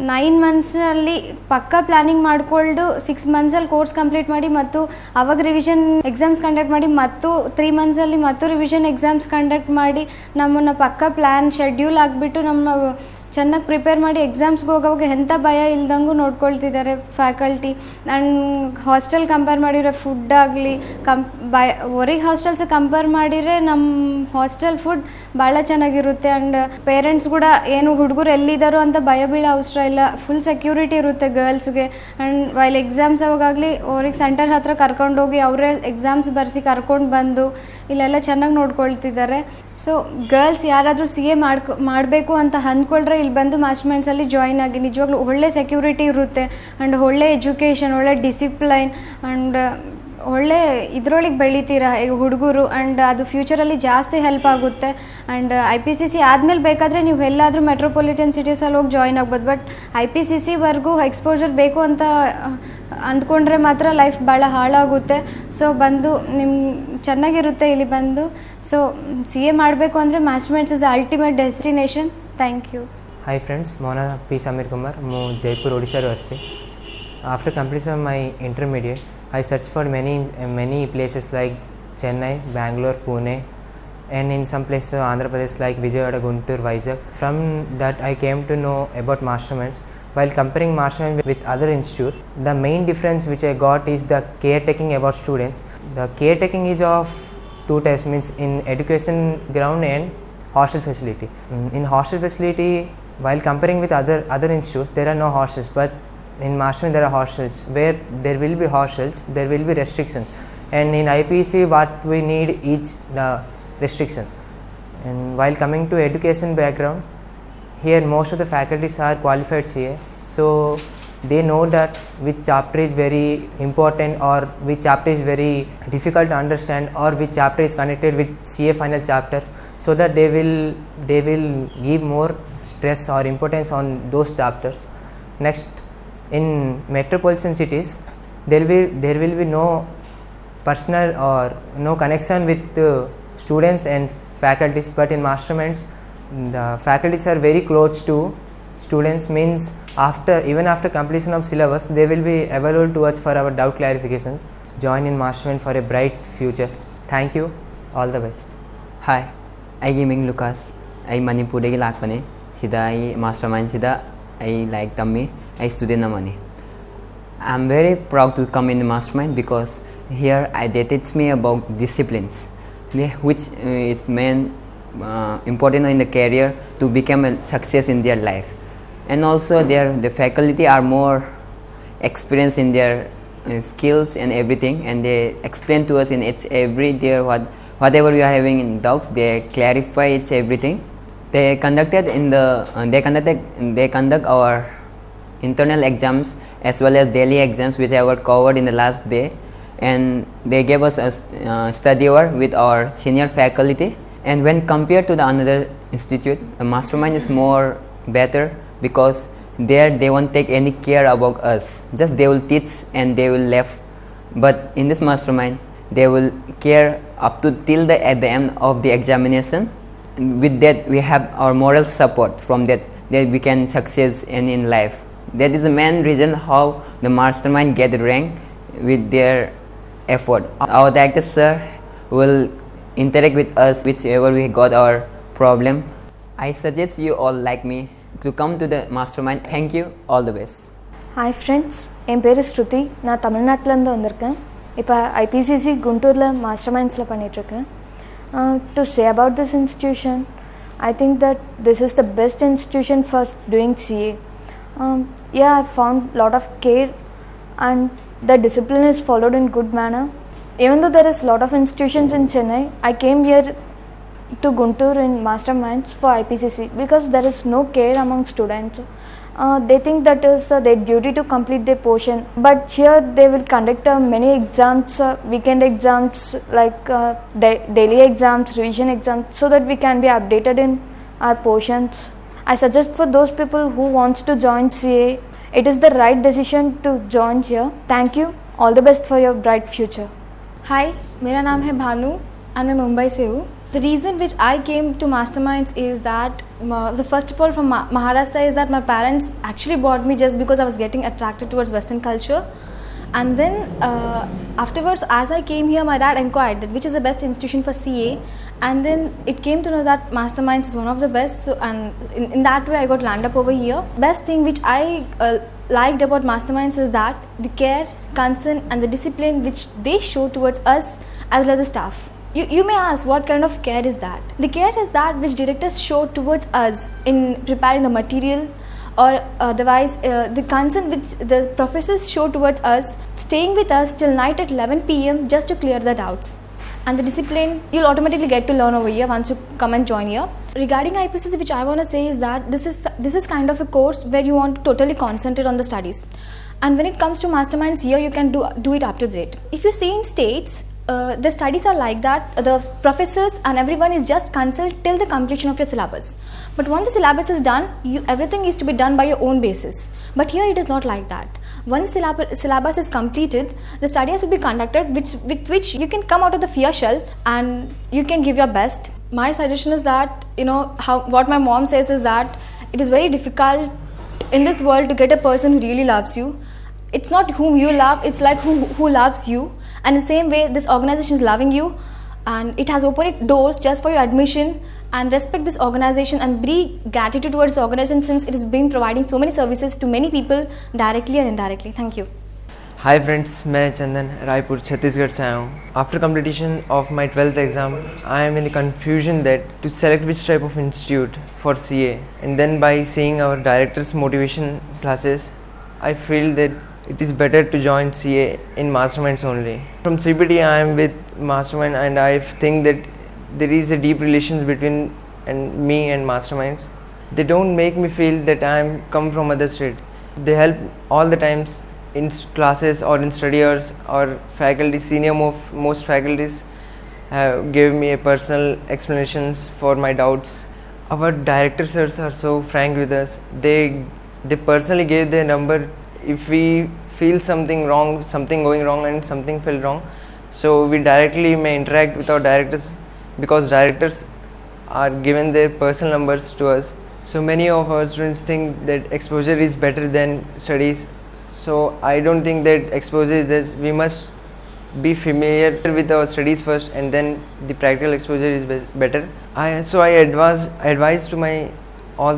9 ಮಂತ್ಸ್ನಲ್ಲಿ ಪಕ್ಕಾ ಪ್ಲ್ಯಾನಿಂಗ್ ಮಾಡಿಕೊಂಡು 6 ಮಂತ್ಸಲ್ಲಿ ಕೋರ್ಸ್ ಕಂಪ್ಲೀಟ್ ಮಾಡಿ ಮತ್ತು ಅವಾಗ ರಿವಿಷನ್ ಎಕ್ಸಾಮ್ಸ್ ಕಂಡಕ್ಟ್ ಮಾಡಿ ಮತ್ತು 3 ಮಂತ್ಸಲ್ಲಿ ಮತ್ತು ರಿವಿಷನ್ ಎಕ್ಸಾಮ್ಸ್ ಕಂಡಕ್ಟ್ ಮಾಡಿ ನಮ್ಮನ್ನು ಪಕ್ಕಾ ಪ್ಲ್ಯಾನ್ ಶೆಡ್ಯೂಲ್ ಆಗಿಬಿಟ್ಟು ನಮ್ಮ ಚೆನ್ನಾಗಿ ಪ್ರಿಪೇರ್ ಮಾಡಿ ಎಕ್ಸಾಮ್ಸ್ಗೆ ಹೋಗೋವಾಗ ಎಂಥ ಭಯ ಇಲ್ದಂಗೂ ನೋಡ್ಕೊಳ್ತಿದ್ದಾರೆ ಫ್ಯಾಕಲ್ಟಿ. ಆ್ಯಂಡ್ ಹಾಸ್ಟೆಲ್ ಕಂಪೇರ್ ಮಾಡಿರೋ ಫುಡ್ ಆಗಲಿ ಹೊರಗೆ ಹಾಸ್ಟೆಲ್ಸ್ ಕಂಪೇರ್ ಮಾಡಿದರೆ ನಮ್ಮ ಹಾಸ್ಟೆಲ್ ಫುಡ್ ಭಾಳ ಚೆನ್ನಾಗಿರುತ್ತೆ. ಆ್ಯಂಡ್ ಪೇರೆಂಟ್ಸ್ ಕೂಡ ಏನು ಹುಡುಗರು ಎಲ್ಲಿದ್ದಾರೋ ಅಂತ ಭಯ ಬೀಳೋ ಅವಸರ ಇಲ್ಲ. ಫುಲ್ ಸೆಕ್ಯೂರಿಟಿ ಇರುತ್ತೆ ಗರ್ಲ್ಸ್ಗೆ. ಆ್ಯಂಡ್ ವೈಲ್ ಎಕ್ಸಾಮ್ಸ್ ಅವಾಗಲಿ ಅವ್ರಿಗೆ ಸೆಂಟರ್ ಹತ್ರ ಕರ್ಕೊಂಡೋಗಿ ಅವರೇ ಎಕ್ಸಾಮ್ಸ್ ಬರೆಸಿ ಕರ್ಕೊಂಡು ಬಂದು ಇಲ್ಲೆಲ್ಲ ಚೆನ್ನಾಗಿ ನೋಡ್ಕೊಳ್ತಿದ್ದಾರೆ. ಸೊ ಗರ್ಲ್ಸ್ ಯಾರಾದರೂ CA ಮಾಡಬೇಕು ಅಂತ ಅಂದ್ಕೊಳ್ರೆ ಇಲ್ಲಿ ಬಂದು ಮಾಸ್ಟರ್ಮೈಂಡ್ಸಲ್ಲಿ ಜಾಯಿನ್ ಆಗಿ ನಿಜವಾಗ್ಲೂ ಒಳ್ಳೆ ಸೆಕ್ಯೂರಿಟಿ ಇರುತ್ತೆ ಆ್ಯಂಡ್ ಒಳ್ಳೆ ಎಜುಕೇಷನ್, ಒಳ್ಳೆ ಡಿಸಿಪ್ಲೈನ್ ಆ್ಯಂಡ್ ಒಳ್ಳೆ ಇದರೊಳಗೆ ಬೆಳಿತೀರಾ ಹುಡುಗರು. ಆ್ಯಂಡ್ ಅದು ಫ್ಯೂಚರಲ್ಲಿ ಜಾಸ್ತಿ ಹೆಲ್ಪ್ ಆಗುತ್ತೆ. ಆ್ಯಂಡ್ IPCC ಆದಮೇಲೆ ಬೇಕಾದರೆ ನೀವು ಎಲ್ಲಾದರೂ ಮೆಟ್ರೋಪಾಲಿಟನ್ ಸಿಟೀಸಲ್ಲಿ ಹೋಗಿ ಜಾಯಿನ್ ಆಗ್ಬೋದು. ಬಟ್ IPCCವರೆಗೂ ಎಕ್ಸ್ಪೋಜರ್ ಬೇಕು ಅಂತ ಅಂದ್ಕೊಂಡ್ರೆ ಮಾತ್ರ ಲೈಫ್ ಭಾಳ ಹಾಳಾಗುತ್ತೆ. ಸೊ ಬಂದು ನಿಮ್ಗೆ ಚೆನ್ನಾಗಿರುತ್ತೆ ಇಲ್ಲಿ ಬಂದು. ಸೊ CA ಮಾಡಬೇಕು ಅಂದರೆ masterminds is ultimate destination. Thank you. Hi friends, my name is P. Samir Kumar. I am Jaipur, Odisha. After completion of my intermediate, I searched for many places like Chennai, Bangalore, Pune, and in some places Andhra Pradesh like Vijayawada, Guntur, Vizag. From that I came to know about Masterminds. While comparing Masterminds with other institutes, the main difference which I got is the caretaking about students. The caretaking is of two types, means in education ground and hostel facility. In hostel facility, while comparing with other institutes, there are no hostels, but in Masterminds there are hostels. Where there will be hostels, there will be restrictions, and in IPC what we need is the restriction. And while coming to education background, here most of the faculties are qualified CA, so they know that which chapter is very important or which chapter is very difficult to understand or which chapter is connected with CA final chapters, so that they will give more stress or importance on those chapters. Next, in metropolitan cities, there will be no personal or no connection with students and faculties, but in masterminds the faculties are very close to students, means even after completion of syllabus they will be available to us for our doubt clarifications. Join in mastermind for a bright future. Thank you, all the best. Hi, I am Lucas. I Manipurdagi lakpane sida I mastermind sida I like tammi I student namani. I'm very proud to come in the mastermind because here they teach me about disciplines, which is main important in the career to become a success in their life. And also the faculty are more experienced in their skills and everything, and they explain to us in every day whatever we are having in doubts, they clarify everything. They conduct our internal exams as well as daily exams which I were covered in the last day, and they gave us a study hour with our senior faculty. And when compared to the another institute, the mastermind is more better because there they won't take any care about us, just they will teach and they will leave. But in this mastermind they will care up to till at the end of the examination. With that we have our moral support from that we can succeed in life. That is the main reason how the mastermind get rank with their effort. Our director sir will interact with us whichever we got our problem. I suggest you all like me to come to the mastermind. Thank you, all the best. Hi friends, என் பேர் ஸ்ருதி. நான் தமிழ்நாட்டிலேருந்து வந்திருக்கேன். இப்போ ஐபிசிசி குண்டூரில் மாஸ்டர் மைண்ட்ஸில் பண்ணிகிட்ருக்கேன். To say about this institution, I think that this is the best institution for doing CA. Yeah, I found a lot of care and the discipline is followed in good manner. Even though there is a lot of institutions in Chennai, I came here to Guntur in masterminds for IPCC because there is no care among students. They think that is their duty to complete their portion, but here they will conduct many exams, weekend exams, like daily exams, revision exams, so that we can be updated in our portions. I suggest for those people who wants to join CA, it is the right decision to join here. Thank you, all the best for your bright future. Hi, मेरा नाम है भानु and मैं मुंबई से हूँ. The reason which I came to Masterminds is that the first of all from Maharashtra is that my parents actually brought me just because I was getting attracted towards Western culture, and then afterwards as I came here my dad inquired that which is the best institution for CA, and then it came to know that Masterminds is one of the best, so, and in that way I got landed up over here. Best thing which I liked about Masterminds is that the care, concern and the discipline which they show towards us as well as the staff. You may ask what kind of care is that? The care is that which directors show towards us in preparing the material, or otherwise the concern which the professors show towards us staying with us till night at 11 PM just to clear the doubts. And the discipline you'll automatically get to learn over here once you come and join here. Regarding IPCC, which I want to say is that this is kind of a course where you want to totally concentrate on the studies, and when it comes to masterminds here you can do it up to date. If you see in states, the studies are like that the professors and everyone is just consult till the completion of your syllabus, but once the syllabus is done everything is to be done by your own basis. But here it is not like that. Once syllabus is completed, the studies will be conducted with which you can come out of the fear shell and you can give your best. My suggestion is that what my mom says is that it is very difficult in this world to get a person who really loves you. It's not whom you love, it's like who loves you. And in the same way this organization is loving you, and it has opened doors just for your admission. And respect this organization and be gratitude towards the organization since it has been providing so many services to many people directly and indirectly. Thank you. Hi friends, मैं चंदन रायपुर छत्तीसगढ़ से आया हूँ. After completion of my 12th exam, I am in a confusion that to select which type of institute for CA, and then by seeing our director's motivation classes, I feel that it is better to join CA in masterminds only. From CPT I am with mastermind, and I think that there is a deep relations between me and masterminds. They don't make me feel that I am come from other state. They help all the times in classes or in study hours, or faculty, senior most faculties gave me a personal explanations for my doubts. Our director sirs are so frank with us. They personally gave their number if we feel something wrong, something going wrong and something felt wrong, so we directly may interact with our directors, because directors are given their personal numbers to us. So many of our students think that exposure is better than studies. So I don't think that exposure is this. We must be familiar with our studies first, and then the practical exposure is better. I advise to my all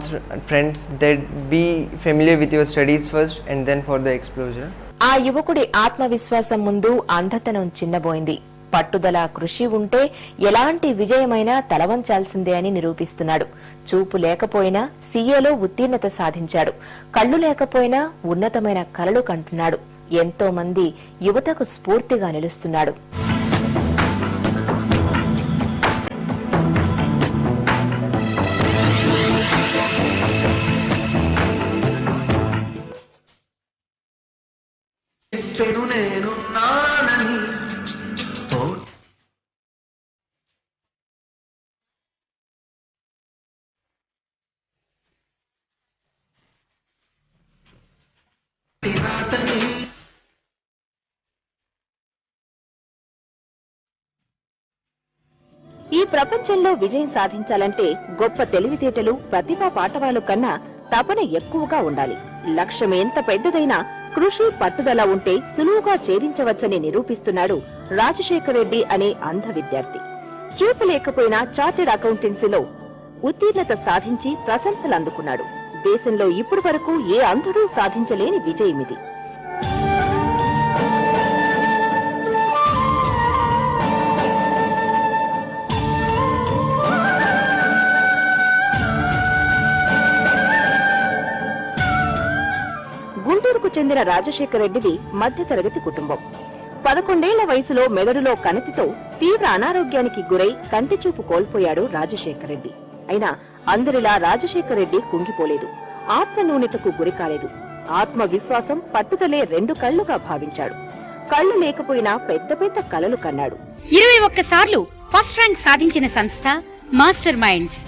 friends that be familiar with your studies first and then for the exposure. ఆ యువకుడి ఆత్మవిశ్వాసం ముందు అంధతనం చిన్నబోయింది. పట్టుదల, కృషి ఉంటే ఎలాంటి విజయమైనా తలవంచాల్సిందే అని నిరూపిస్తున్నాడు. చూపు లేకపోయినా సీఏలో ఉత్తీర్ణత సాధించాడు. కళ్ళు లేకపోయినా ఉన్నతమైన కలలు కంటున్నాడు. ఎంతో మంది యువతకు స్ఫూర్తిగా నిలుస్తున్నాడు. ఈ ప్రపంచంలో విజయం సాధించాలంటే గొప్ప తెలివితేటలు, ప్రతిభా పాటవాలు కన్నా తపన ఎక్కువగా ఉండాలి. లక్ష్యం ఎంత పెద్దదైనా కృషి, పట్టుదల ఉంటే సులువుగా ఛేదించవచ్చని నిరూపిస్తున్నాడు రాజశేఖర్ రెడ్డి అనే అంధ విద్యార్థి. చూపు లేకపోయినా చార్టెడ్ అకౌంటెన్సీలో ఉత్తీర్ణత సాధించి ప్రశంసలు అందుకున్నాడు. దేశంలో ఇప్పటి వరకు ఏ అంధుడూ సాధించలేని విజయమిది. గుంటూరుకు చెందిన రాజశేఖర్ రెడ్డిది మధ్యతరగతి కుటుంబం. 11 వయసులో మెదడులో కణితితో తీవ్ర అనారోగ్యానికి గురై కంటిచూపు కోల్పోయాడు రాజశేఖర్ రెడ్డి. అయినా అందరిలా రాజశేఖర్ రెడ్డి కుంగిపోలేదు. ఆత్మన్యూనతకు గురికాలేదు. ఆత్మవిశ్వాసం, పట్టుదలే 2 కళ్లుగా భావించాడు. కళ్లు లేకపోయినా పెద్ద పెద్ద కలలు కన్నాడు. 21 సార్లు ఫస్ట్ ర్యాంక్ సాధించిన సంస్థ మాస్టర్ మైండ్స్.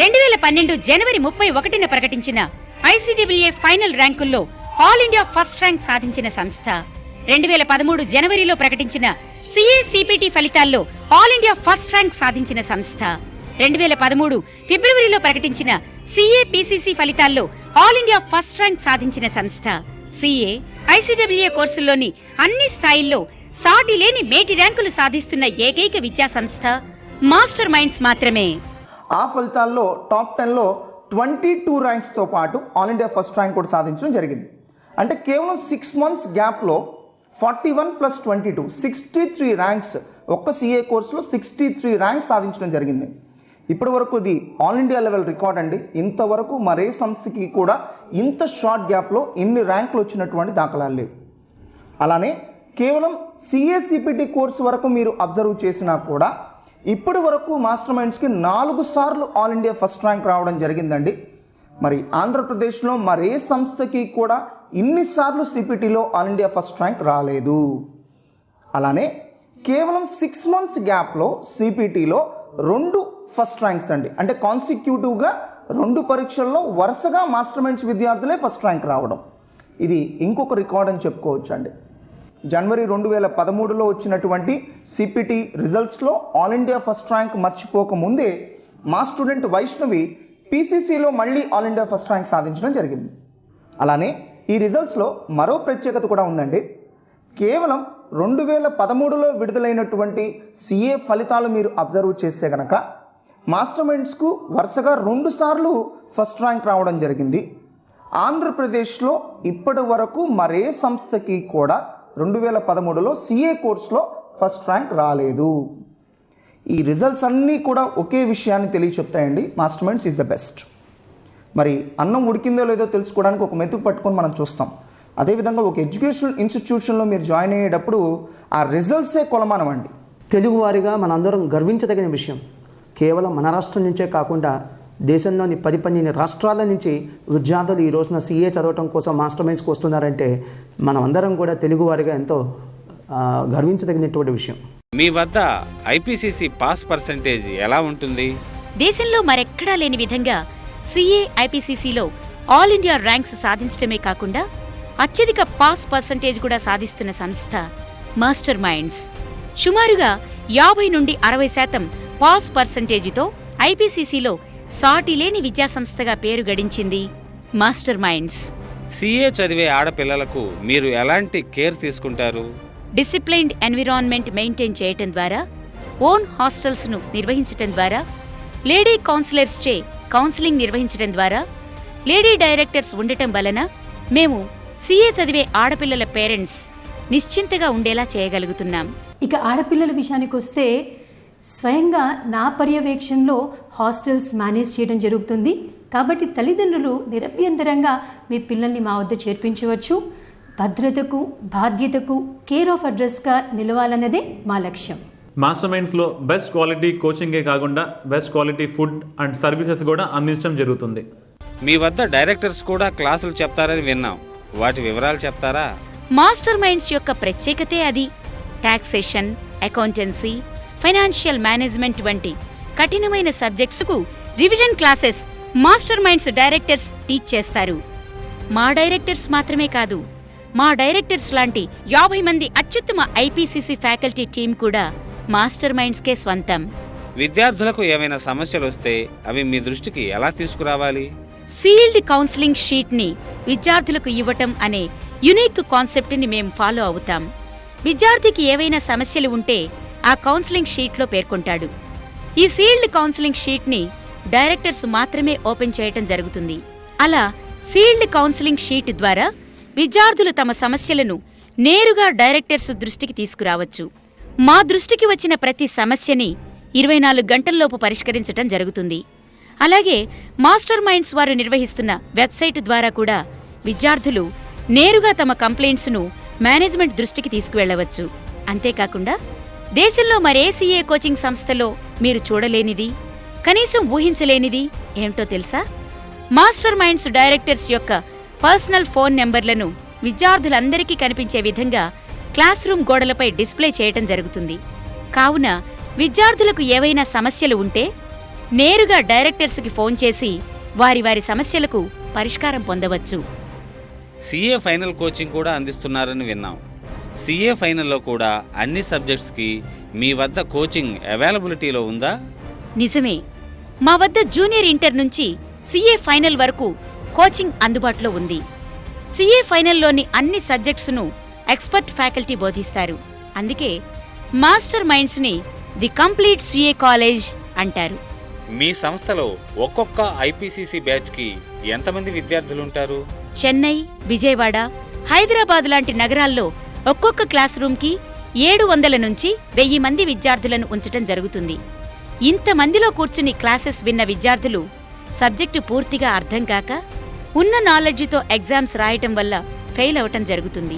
2012 జనవరి 31న ప్రకటించిన ICAA ఫైనల్ ర్యాంకుల్లో ఆల్ ఇండియా ఫస్ట్ ర్యాంక్ సాధించిన సంస్థ. 2013 జనవరిలో ప్రకటించిన CA-CPT ఫలితాల్లో ఆల్ ఇండియా ఫస్ట్ ర్యాంక్ సాధించిన సంస్థ. 2013 ఫిబ్రవరిలో ప్రకటించిన CA-PCC ఫలితాల్లో ఆల్ ఇండియా ఫస్ట్ ర్యాంక్ సాధించిన సంస్థ. CA, ICAA కోర్సుల్లోని అన్ని స్థాయిల్లో సాటి లేని మేటి ర్యాంకులు సాధిస్తున్న ఏకైక విద్యా సంస్థ మాస్టర్ మైండ్స్ మాత్రమే. ఆ ఫలితాల్లో టాప్ 10లో 22 ర్యాంక్స్తో పాటు ఆల్ ఇండియా ఫస్ట్ ర్యాంక్ కూడా సాధించడం జరిగింది. అంటే కేవలం 6 months గ్యాప్లో 41 + 22 63 ర్యాంక్స్ ఒక్క CA కోర్సులో 63 ర్యాంక్స్ సాధించడం జరిగింది. ఇప్పటి వరకు ఇది ఆల్ ఇండియా లెవెల్ రికార్డ్ అండి. ఇంతవరకు మరే సంస్థకి కూడా ఇంత షార్ట్ గ్యాప్లో ఇన్ని ర్యాంకులు వచ్చినటువంటి దాఖలాలు లేవు. అలానే కేవలం CA-CPT కోర్సు వరకు మీరు అబ్జర్వ్ చేసినా కూడా ఇప్పటి వరకు మాస్టర్ మైండ్స్కి 4 సార్లు ఆల్ ఇండియా ఫస్ట్ ర్యాంక్ రావడం జరిగిందండి. మరి ఆంధ్రప్రదేశ్లో మరే సంస్థకి కూడా ఇన్నిసార్లు CPTలో ఆల్ ఇండియా ఫస్ట్ ర్యాంక్ రాలేదు. అలానే కేవలం 6 months గ్యాప్లో CPTలో 2 ఫస్ట్ ర్యాంక్స్ అండి. అంటే కాన్సిక్యూటివ్గా 2 పరీక్షల్లో వరుసగా మాస్టర్ మైండ్స్ విద్యార్థులే ఫస్ట్ ర్యాంక్ రావడం, ఇది ఇంకొక రికార్డ్ అని చెప్పుకోవచ్చు అండి. జనవరి 2013లో వచ్చినటువంటి CPT రిజల్ట్స్లో ఆల్ ఇండియా ఫస్ట్ ర్యాంక్ మర్చిపోకముందే మా స్టూడెంట్ వైష్ణవి PCCలో మళ్ళీ ఆల్ ఇండియా ఫస్ట్ ర్యాంక్ సాధించడం జరిగింది. అలానే ఈ రిజల్ట్స్లో మరో ప్రత్యేకత కూడా ఉందండి. కేవలం 2013లో విడుదలైనటువంటి CA ఫలితాలు మీరు అబ్జర్వ్ చేస్తే గనక మాస్టర్ మైండ్స్కు వరుసగా 2 సార్లు ఫస్ట్ ర్యాంక్ రావడం జరిగింది. ఆంధ్రప్రదేశ్లో ఇప్పటి వరకు మరే సంస్థకి కూడా 2013లో CA కోర్సులో ఫస్ట్ ర్యాంక్ రాలేదు. ఈ రిజల్ట్స్ అన్నీ కూడా ఒకే విషయాన్ని తెలియచెప్తాయండి, master minds is the best. మరి అన్నం ఉడికిందో లేదో తెలుసుకోవడానికి ఒక మెతుకు పట్టుకొని మనం చూస్తాం. అదేవిధంగా ఒక ఎడ్యుకేషనల్ ఇన్స్టిట్యూషన్లో మీరు జాయిన్ అయ్యేటప్పుడు ఆ రిజల్ట్సే కొలమానం అండి. తెలుగువారిగా మనందరం గర్వించదగిన విషయం. కేవలం మన రాష్ట్రం నుంచే కాకుండా దేశంలోని 10-12 రాష్ట్రాల నుంచి విద్యార్థులు ఈ రోజున CA చదవటం కోసం మాస్టర్ మైండ్స్కి వస్తున్నారంటే మనం అందరం కూడా తెలుగువారిగా ఎంతో గర్వించదగినటువంటి విషయం. మీ వద్ద IPCC పాస్ పర్సెంటేజ్ ఎలా ఉంటుంది? దేశంలో మరెక్కడా లేని విధంగా CA-IPCCలో ఆల్ ఇండియా ర్యాంక్స్ సాధించడమే కాకుండా అత్యధిక పాస్ పర్సెంటేజ్ కూడా సాధిస్తున్న సంస్థ మాస్టర్ మైండ్స్. సుమారుగా 50 నుండి 60% పాస్ పర్సెంటేజ్తో ఐపీసీసీలో సాటిలేని విద్యాసంస్థగా పేరు గడించింది మాస్టర్ మైండ్స్. సిఏ చదివే ఆడపిల్లలకు మీరు ఎలాంటి కేర్ తీసుకుంటారు? డిసిప్లైన్డ్ ఎన్విరాన్మెంట్ మెయింటైన్ చేయటం ద్వారా, ఓన్ హాస్టల్స్ను నిర్వహించటం ద్వారా, లేడీ కౌన్సిలర్స్చే కౌన్సిలింగ్ నిర్వహించడం ద్వారా, లేడీ డైరెక్టర్స్ ఉండటం వలన మేము సిఏ చదివే ఆడపిల్లల పేరెంట్స్ నిశ్చింతగా ఉండేలా చేయగలుగుతున్నాం. ఇక ఆడపిల్లల విషయానికి వస్తే స్వయంగా నా పర్యవేక్షణలో హాస్టల్స్ మేనేజ్ చేయడం జరుగుతుంది. కాబట్టి తల్లిదండ్రులు నిరభ్యంతరంగా మీ పిల్లల్ని మా వద్ద చేర్పించవచ్చు. భద్రతకు, బాధ్యతకు కేర్ ఆఫ్ అడ్రస్గా నిలవాలన్నదే మా లక్ష్యం. మాస్టర్ మైండ్స్లో బెస్ట్ క్వాలిటీ కోచింగే కాకుండా best quality food and services కూడా అందించడం జరుగుతుంది. మీ వద్ద డైరెక్టర్స్ కూడా క్లాసులు చెప్తారని విన్నాం. వాటి వివరాలు చెప్తారా? మాస్టర్ మైండ్స్ యొక్క ప్రత్యేకతే అది. టాక్సేషన్, అకౌంటెన్సీ, ఫైనాన్షియల్ మేనేజ్మెంట్ వంటి కఠినమైన సబ్జెక్ట్స్కు revision classes master minds directors teach చేస్తారు. మా డైరెక్టర్స్ మాత్రమే కాదు, మా డైరెక్టర్స్ లాంటి 50 మంది అత్యుత్తమ ఐపీసీసీ ఫ్యాకల్టీ టీం కూడా మాస్టర్ మైండ్స్కే స్వంతం. విద్యార్థులకు ఏమైనా సమస్యలు వస్తే అవి మీ దృష్టికి ఎలా తీసుకురావాలి? సీల్డ్ కౌన్సిలింగ్ షీట్ని విద్యార్థులకు ఇవ్వటం అనే యునిక్ కాన్సెప్ట్ని మేం ఫాలో అవుతాం. విద్యార్థికి ఏవైనా సమస్యలు ఉంటే ఆ కౌన్సిలింగ్ షీట్లో పేర్కొంటాడు. ఈ సీల్డ్ కౌన్సిలింగ్ షీట్ని డైరెక్టర్స్ మాత్రమే ఓపెన్ చేయటం జరుగుతుంది. అలా సీల్డ్ కౌన్సిలింగ్ షీట్ ద్వారా విద్యార్థులు తమ సమస్యలను నేరుగా డైరెక్టర్స్ దృష్టికి తీసుకురావచ్చు. మా దృష్టికి వచ్చిన ప్రతి సమస్యని 24 గంటల్లోపు పరిష్కరించటం జరుగుతుంది. అలాగే మాస్టర్ మైండ్స్ వారు నిర్వహిస్తున్న వెబ్సైట్ ద్వారా కూడా విద్యార్థులు నేరుగా తమ కంప్లైంట్స్ను మేనేజ్మెంట్ దృష్టికి తీసుకువెళ్లవచ్చు. అంతేకాకుండా దేశంలో మరే సీఏ కోచింగ్ సంస్థలో మీరు చూడలేనిది, కనీసం ఊహించలేనిది ఏమిటో తెలుసా? మాస్టర్ మైండ్స్ డైరెక్టర్స్ యొక్క పర్సనల్ ఫోన్ నెంబర్లను విద్యార్థులందరికీ కనిపించే విధంగా క్లాస్ రూమ్ గోడలపై డిస్ప్లే చేయటం జరుగుతుంది. కావున విద్యార్థులకు ఏవైనా సమస్యలు ఉంటే నేరుగా డైరెక్టర్స్కి ఫోన్ చేసి వారి సమస్యలకు పరిష్కారం పొందవచ్చు. సిఏ ఫైనల్ కోచింగ్ కూడా అందిస్తున్నారని విన్నాం. సిఏ ఫైనల్లో కూడా అన్ని సబ్జెక్ట్స్కి మీ వద్ద కోచింగ్ అవైలబిలిటీలో ఉందా? నిజమే. మా వద్ద జూనియర్ ఇంటర్ నుంచి సిఏ ఫైనల్ వరకు కోచింగ్ అందుబాటులో ఉంది. సిఏ ఫైనల్లోని అన్ని సబ్జెక్ట్స్ను ఎక్స్పర్ట్ ఫ్యాకల్టీ బోధిస్తారు. అందుకే మాస్టర్ మైండ్స్ని ది కంప్లీట్ సిఏ కాలేజ్ అంటారు. మీ సంస్థలో ఒక్కొక్క ఐపీసీసీ బ్యాచ్కి ఎంతమంది విద్యార్థులుంటారు? చెన్నై, విజయవాడ, హైదరాబాద్ లాంటి నగరాల్లో ఒక్కొక్క క్లాస్ రూమ్కి 700 నుంచి 1000 మంది విద్యార్థులను ఉంచటం జరుగుతుంది. ఇంతమందిలో కూర్చుని క్లాసెస్ విన్న విద్యార్థులు సబ్జెక్టు పూర్తిగా అర్థం కాక ఉన్న నాలెడ్జితో ఎగ్జామ్స్ రాయటం వల్ల ఫెయిల్ అవటం జరుగుతుంది.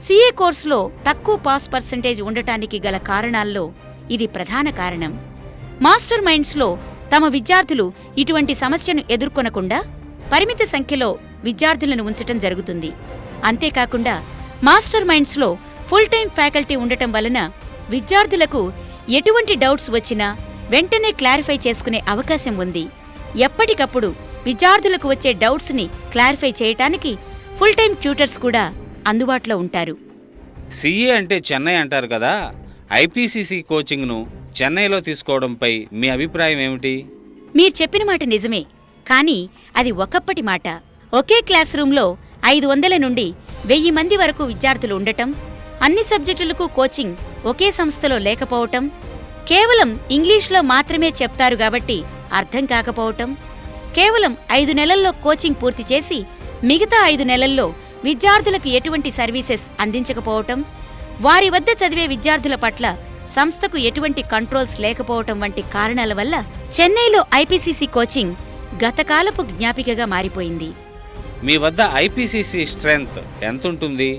సిఏ కోర్సులో తక్కువ పాస్ పర్సెంటేజ్ ఉండటానికి గల కారణాల్లో ఇది ప్రధాన కారణం. మాస్టర్ మైండ్స్లో తమ విద్యార్థులు ఇటువంటి సమస్యను ఎదుర్కొనకుండా పరిమిత సంఖ్యలో విద్యార్థులను ఉంచటం జరుగుతుంది. అంతేకాకుండా మాస్టర్ మైండ్స్లో ఫుల్ టైం ఫ్యాకల్టీ ఉండటం వలన విద్యార్థులకు ఎటువంటి డౌట్స్ వచ్చినా వెంటనే క్లారిఫై చేసుకునే అవకాశం ఉంది. ఎప్పటికప్పుడు విద్యార్థులకు వచ్చే డౌట్స్ని క్లారిఫై చేయటానికి ఫుల్ టైం ట్యూటర్స్ కూడా అందుబాటులో ఉంటారు. సిఏ అంటే చెన్నై అంటారు కదా, ఐపీసీసీ కోచింగ్ను చెన్నైలో తీసుకోవడంపై మీ అభిప్రాయం ఏమిటి? మీరు చెప్పిన మాట నిజమే, కానీ అది ఒకప్పటి మాట. ఒకే క్లాస్ రూంలో 500 నుండి 1000 మంది వరకు విద్యార్థులు ఉండటం, అన్ని సబ్జెక్టులకు కోచింగ్ ఒకే సంస్థలో లేకపోవటం, కేవలం ఇంగ్లీష్లో మాత్రమే చెప్తారు కాబట్టి అర్థం కాకపోవటం, కేవలం 5 నెలల్లో కోచింగ్ పూర్తి చేసి మిగతా 5 నెలల్లో విద్యార్థులకు ఎటువంటి సర్వీసెస్ అందించకపోవటం, వారి వద్ద చదివే విద్యార్థుల పట్ల సంస్థకు ఎటువంటి కంట్రోల్స్ లేకపోవటం వంటి కారణాల వల్ల చెన్నైలో ఐపీసీసీ కోచింగ్ గతకాలపు జ్ఞాపికగా మారిపోయింది. మీ వద్ద ఐపీసీసీ స్ట్రెంగ్త్ ఎంతుంటుంది?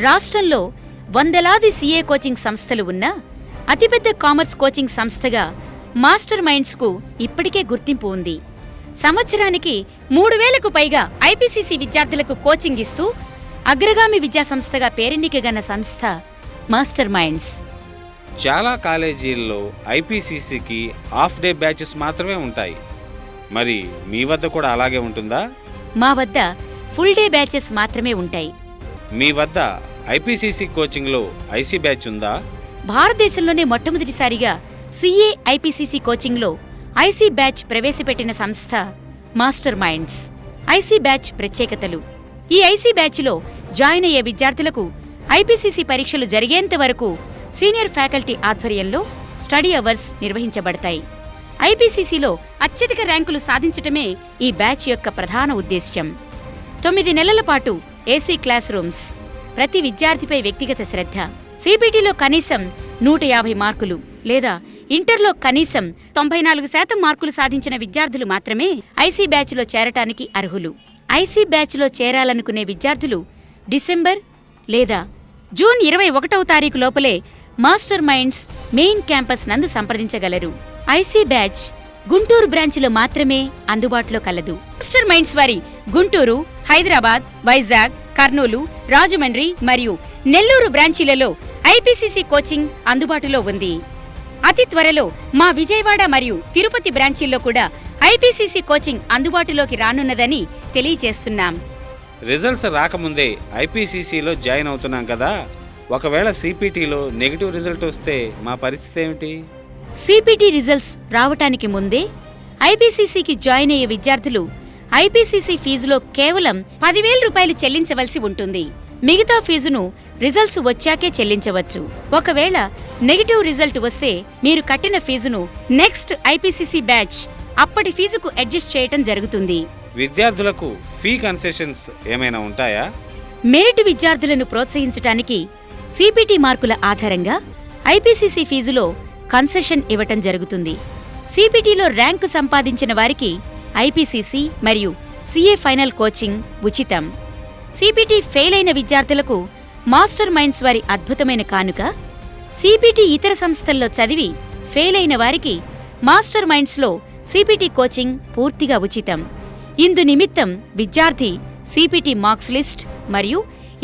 రాష్ట్రంలో వందలాది సీఏ కోచింగ్ సంస్థలు ఉన్నా అతిపెద్ద కామర్స్ కోచింగ్ సంస్థగా మాస్టర్ మైండ్స్కు ఇప్పటికే గుర్తింపు ఉంది. సంవత్సరానికి 3000కు పైగా ఐపీసీసీ విద్యార్థులకు కోచింగ్ ఇస్తూ అగ్రగామి విద్యాసంస్థగా పేరెన్నికగన్న సంస్థ మాస్టర్ మైండ్స్. చాలా కాలేజీల్లో ఐపీసీసీకి హాఫ్ డే బ్యాచెస్ మాత్రమే ఉంటాయి. మరి మీ వద్ద కూడా అలాగే ఉంటుందా? మా వద్ద ఫుల్ డే బ్యాచెస్ మాత్రమే ఉంటాయి. మీ వద్ద ఐపీసీసీ కోచింగ్లో ఐసీ బ్యాచ్ ఉందా? భారతదేశంలోనే మొట్టమొదటిసారిగా సీఏ ఐపీసీసీ కోచింగ్లో ఐసీ బ్యాచ్ ప్రవేశపెట్టిన సంస్థ మాస్టర్ మైండ్స్. ఐసీ బ్యాచ్ ప్రత్యేకతలు: ఈ ఐసీ బ్యాచ్లో జాయిన్ అయ్యే విద్యార్థులకు ఐపీసీసీ పరీక్షలు జరిగేంత వరకు సీనియర్ ఫ్యాకల్టీ ఆధ్వర్యంలో స్టడీ అవర్స్ నిర్వహించబడతాయి. ఐపీసీసీలో అత్యధిక ర్యాంకులు సాధించటమే ఈ బ్యాచ్ యొక్క ప్రధాన ఉద్దేశ్యం. 9 నెలల పాటు ఏసీ క్లాస్ రూమ్స్, ప్రతి విద్యార్థిపై వ్యక్తిగత శ్రద్ధ. సిబిటిలో కనీసం 150 మార్కులు లేదా ఇంటర్లో కనీసం 94% మార్కులు సాధించిన విద్యార్థులు మాత్రమే ఐసీ బ్యాచ్లో చేరటానికి అర్హులు. ఐసీ బ్యాచ్లో చేరాలనుకునే విద్యార్థులు డిసెంబర్ లేదా జూన్ 21వ తారీఖు లోపలే మాస్టర్ మైండ్స్ మెయిన్ క్యాంపస్ నందు సంప్రదించగలరు. ఐసీ బ్యాచ్ గుంటూరు బ్రాంచ్లో మాత్రమే అందుబాటులో కలదు. మాస్టర్ మైండ్స్ వారి గుంటూరు, హైదరాబాద్, వైజాగ్, కర్నూలు, రాజమండ్రి మరియు నెల్లూరు బ్రాంచీలలో ఐపీసీసీ కోచింగ్ అందుబాటులో ఉంది. అతి త్వరలో మా విజయవాడ మరియు తిరుపతి బ్రాంచీల్లో కూడా ఐపీసీసీ కోచింగ్ అందుబాటులోకి రానున్నదని తెలియజేస్తున్నాం. రిజల్ట్స్ రాకముందే ఐపీసీసీలో జాయిన్ అవుతున్నాం కదా, ఒకవేళ సిపిటిలో నెగిటివ్ రిజల్ట్ వస్తే మా పరిస్థితి ఏమిటి? సిపిటి రిజల్ట్స్ రావటానికి ముందే ఐపీసీసీకి జాయిన్ అయ్యే విద్యార్థులు ఐపీసీసీ ఫీజులో కేవలం 10,000 రూపాయలు చెల్లించవలసి ఉంటుంది. మిగతా ఫీజును రిజల్ట్స్ వచ్చాకే చెల్లించవచ్చు. ఒకవేళ నెగిటివ్ రిజల్ట్ వస్తే మీరు కట్టిన ఫీజును నెక్స్ట్ ఐపీసీసీ బ్యాచ్ అప్పటి ఫీజుకు అడ్జస్ట్ చేయటం జరుగుతుంది. విద్యార్థులకు ఫీ కన్సెషన్స్ ఏమైనా ఉంటాయా? మెరిట్ విద్యార్థులను ప్రోత్సహించటానికి సిపిటి మార్కుల ఆధారంగా ఐపీసీసీ ఫీజులో కన్సెషన్ ఇవ్వటం జరుగుతుంది. సిపిటిలో ర్యాంకు సంపాదించిన వారికి ఐపీసీసీ మరియు సీఏ ఫైనల్ కోచింగ్ ఉచితం. సిపిటి ఫెయిల్ అయిన విద్యార్థులకు మాస్టర్ మైండ్స్ వారి అద్భుతమైన కానుక. సిపిటి ఇతర సంస్థల్లో చదివి ఫెయిల్ అయిన వారికి మాస్టర్ మైండ్స్లో సిపిటి కోచింగ్ పూర్తిగా ఉచితం. ఇందు నిమిత్తం విద్యార్థి సిపిటి మార్క్స్ లిస్ట్ మరియు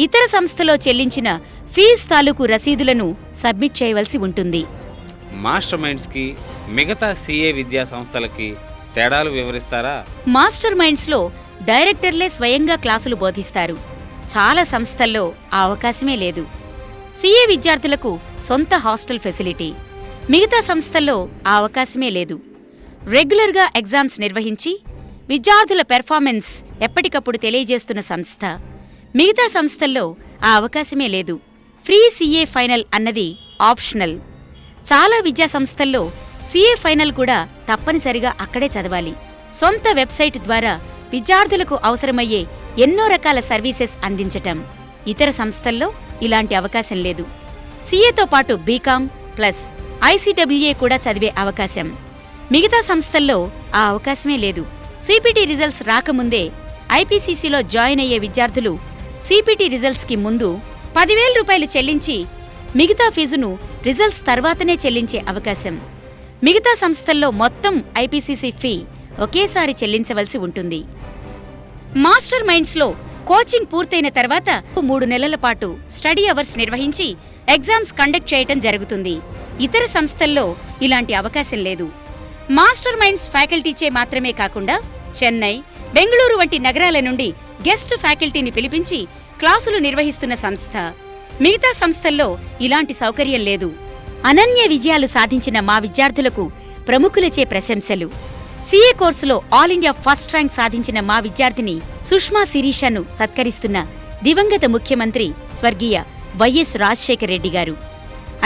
ఇతర సంస్థలో చెల్లించిన ఫీజు తాలూకు రసీదులను సబ్మిట్ చేయవలసి ఉంటుంది. మాస్టర్ మైండ్స్కి మిగతా సీఏ విద్యా సంస్థలకి తేడాలు వివరిస్తారా? మాస్టర్ మైండ్స్లో డైరెక్టర్లే స్వయంగా క్లాసులు బోధిస్తారు. చాలా సంస్థల్లో ఆ అవకాశమే లేదు. సీఏ విద్యార్థులకు సొంత హాస్టల్ ఫెసిలిటీ. మిగతా సంస్థల్లో ఆ అవకాశమే లేదు. రెగ్యులర్గా ఎగ్జామ్స్ నిర్వహించి విద్యార్థుల పెర్ఫార్మెన్స్ ఎప్పటికప్పుడు తెలియజేస్తున్న సంస్థ. మిగతా సంస్థల్లో ఆ అవకాశమే లేదు. ఫ్రీ సీఏ ఫైనల్ అన్నది ఆప్షనల్. చాలా విద్యా సంస్థల్లో సీఏ ఫైనల్ కూడా తప్పనిసరిగా అక్కడే చదవాలి. సొంత వెబ్సైట్ ద్వారా విద్యార్థులకు అవసరమయ్యే ఎన్నో రకాల సర్వీసెస్ అందించటం. ఇతర సంస్థల్లో ఇలాంటి అవకాశం లేదు. సీఏతో పాటు బీకాం ప్లస్ ఐసీడబ్ల్యూఏ కూడా చదివే అవకాశం. మిగతా సంస్థల్లో ఆ అవకాశమే లేదు. సిపిటి రిజల్ట్స్ రాకముందే ఐపీసీసీలో జాయిన్ అయ్యే విద్యార్థులు సిపిటి రిజల్ట్స్కి ముందు 10,000 రూపాయలు చెల్లించి మిగతా ఫీజును రిజల్ట్స్ తర్వాతనే చెల్లించే అవకాశం. మిగతా సంస్థల్లో మొత్తం ఐపీసీసీ ఫీ ఒకేసారి చెల్లించవలసి ఉంటుంది. మాస్టర్ మైండ్స్లో కోచింగ్ పూర్తయిన తర్వాత 3 నెలల పాటు స్టడీ అవర్స్ నిర్వహించి ఎగ్జామ్స్ కండక్ట్ చేయటం జరుగుతుంది. ఇతర సంస్థల్లో ఇలాంటి అవకాశం లేదు. మాస్టర్ మైండ్స్ ఫ్యాకల్టీచే మాత్రమే కాకుండా చెన్నై, బెంగళూరు వంటి నగరాల నుండి గెస్ట్ ఫ్యాకల్టీని పిలిపించి క్లాసులు నిర్వహిస్తున్న సంస్థ. మిగతా సంస్థల్లో ఇలాంటి సౌకర్యం లేదు. అనన్య విజయాలు సాధించిన మా విద్యార్థులకు ప్రముఖులచే ప్రశంసలు. సీఏ కోర్సులో ఆల్ ఇండియా ఫస్ట్ ర్యాంక్ సాధించిన మా విద్యార్థిని సుష్మా శిరీషను సత్కరిస్తున్న దివంగత ముఖ్యమంత్రి స్వర్గీయ వైఎస్ రాజశేఖర రెడ్డి గారు.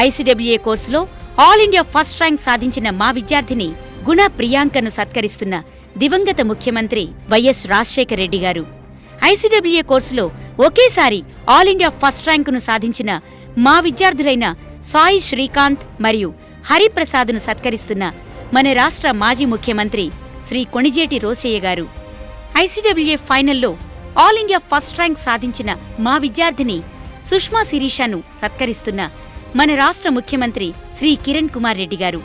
ఐసీడబ్ల్యూఏ కోర్సులో ఆల్ ఇండియా ఫస్ట్ ర్యాంక్ సాధించిన మా విద్యార్థిని గుణ ప్రియాంకను సత్కరిస్తున్న దివంగత ముఖ్యమంత్రి వైఎస్ రాజశేఖర రెడ్డి గారు. ఐసీడబ్ల్యూఏ కోర్సులో ఒకేసారి ఆల్ ఇండియా ఫస్ట్ ర్యాంకును సాధించిన మా విద్యార్థులైన సాయి శ్రీకాంత్ మరియు హరిప్రసాద్ను సత్కరిస్తున్న మన రాష్ట్ర మాజీ ముఖ్యమంత్రి శ్రీ కొణిజేటి రోశయ్య గారు. ఐసీడబ్ల్యూఏ ఫైనల్లో ఆల్ ఇండియా ఫస్ట్ ర్యాంక్ సాధించిన మా విద్యార్థిని సుష్మా శిరీషను సత్కరిస్తున్న మన రాష్ట్ర ముఖ్యమంత్రి శ్రీ కిరణ్ కుమార్ రెడ్డి గారు.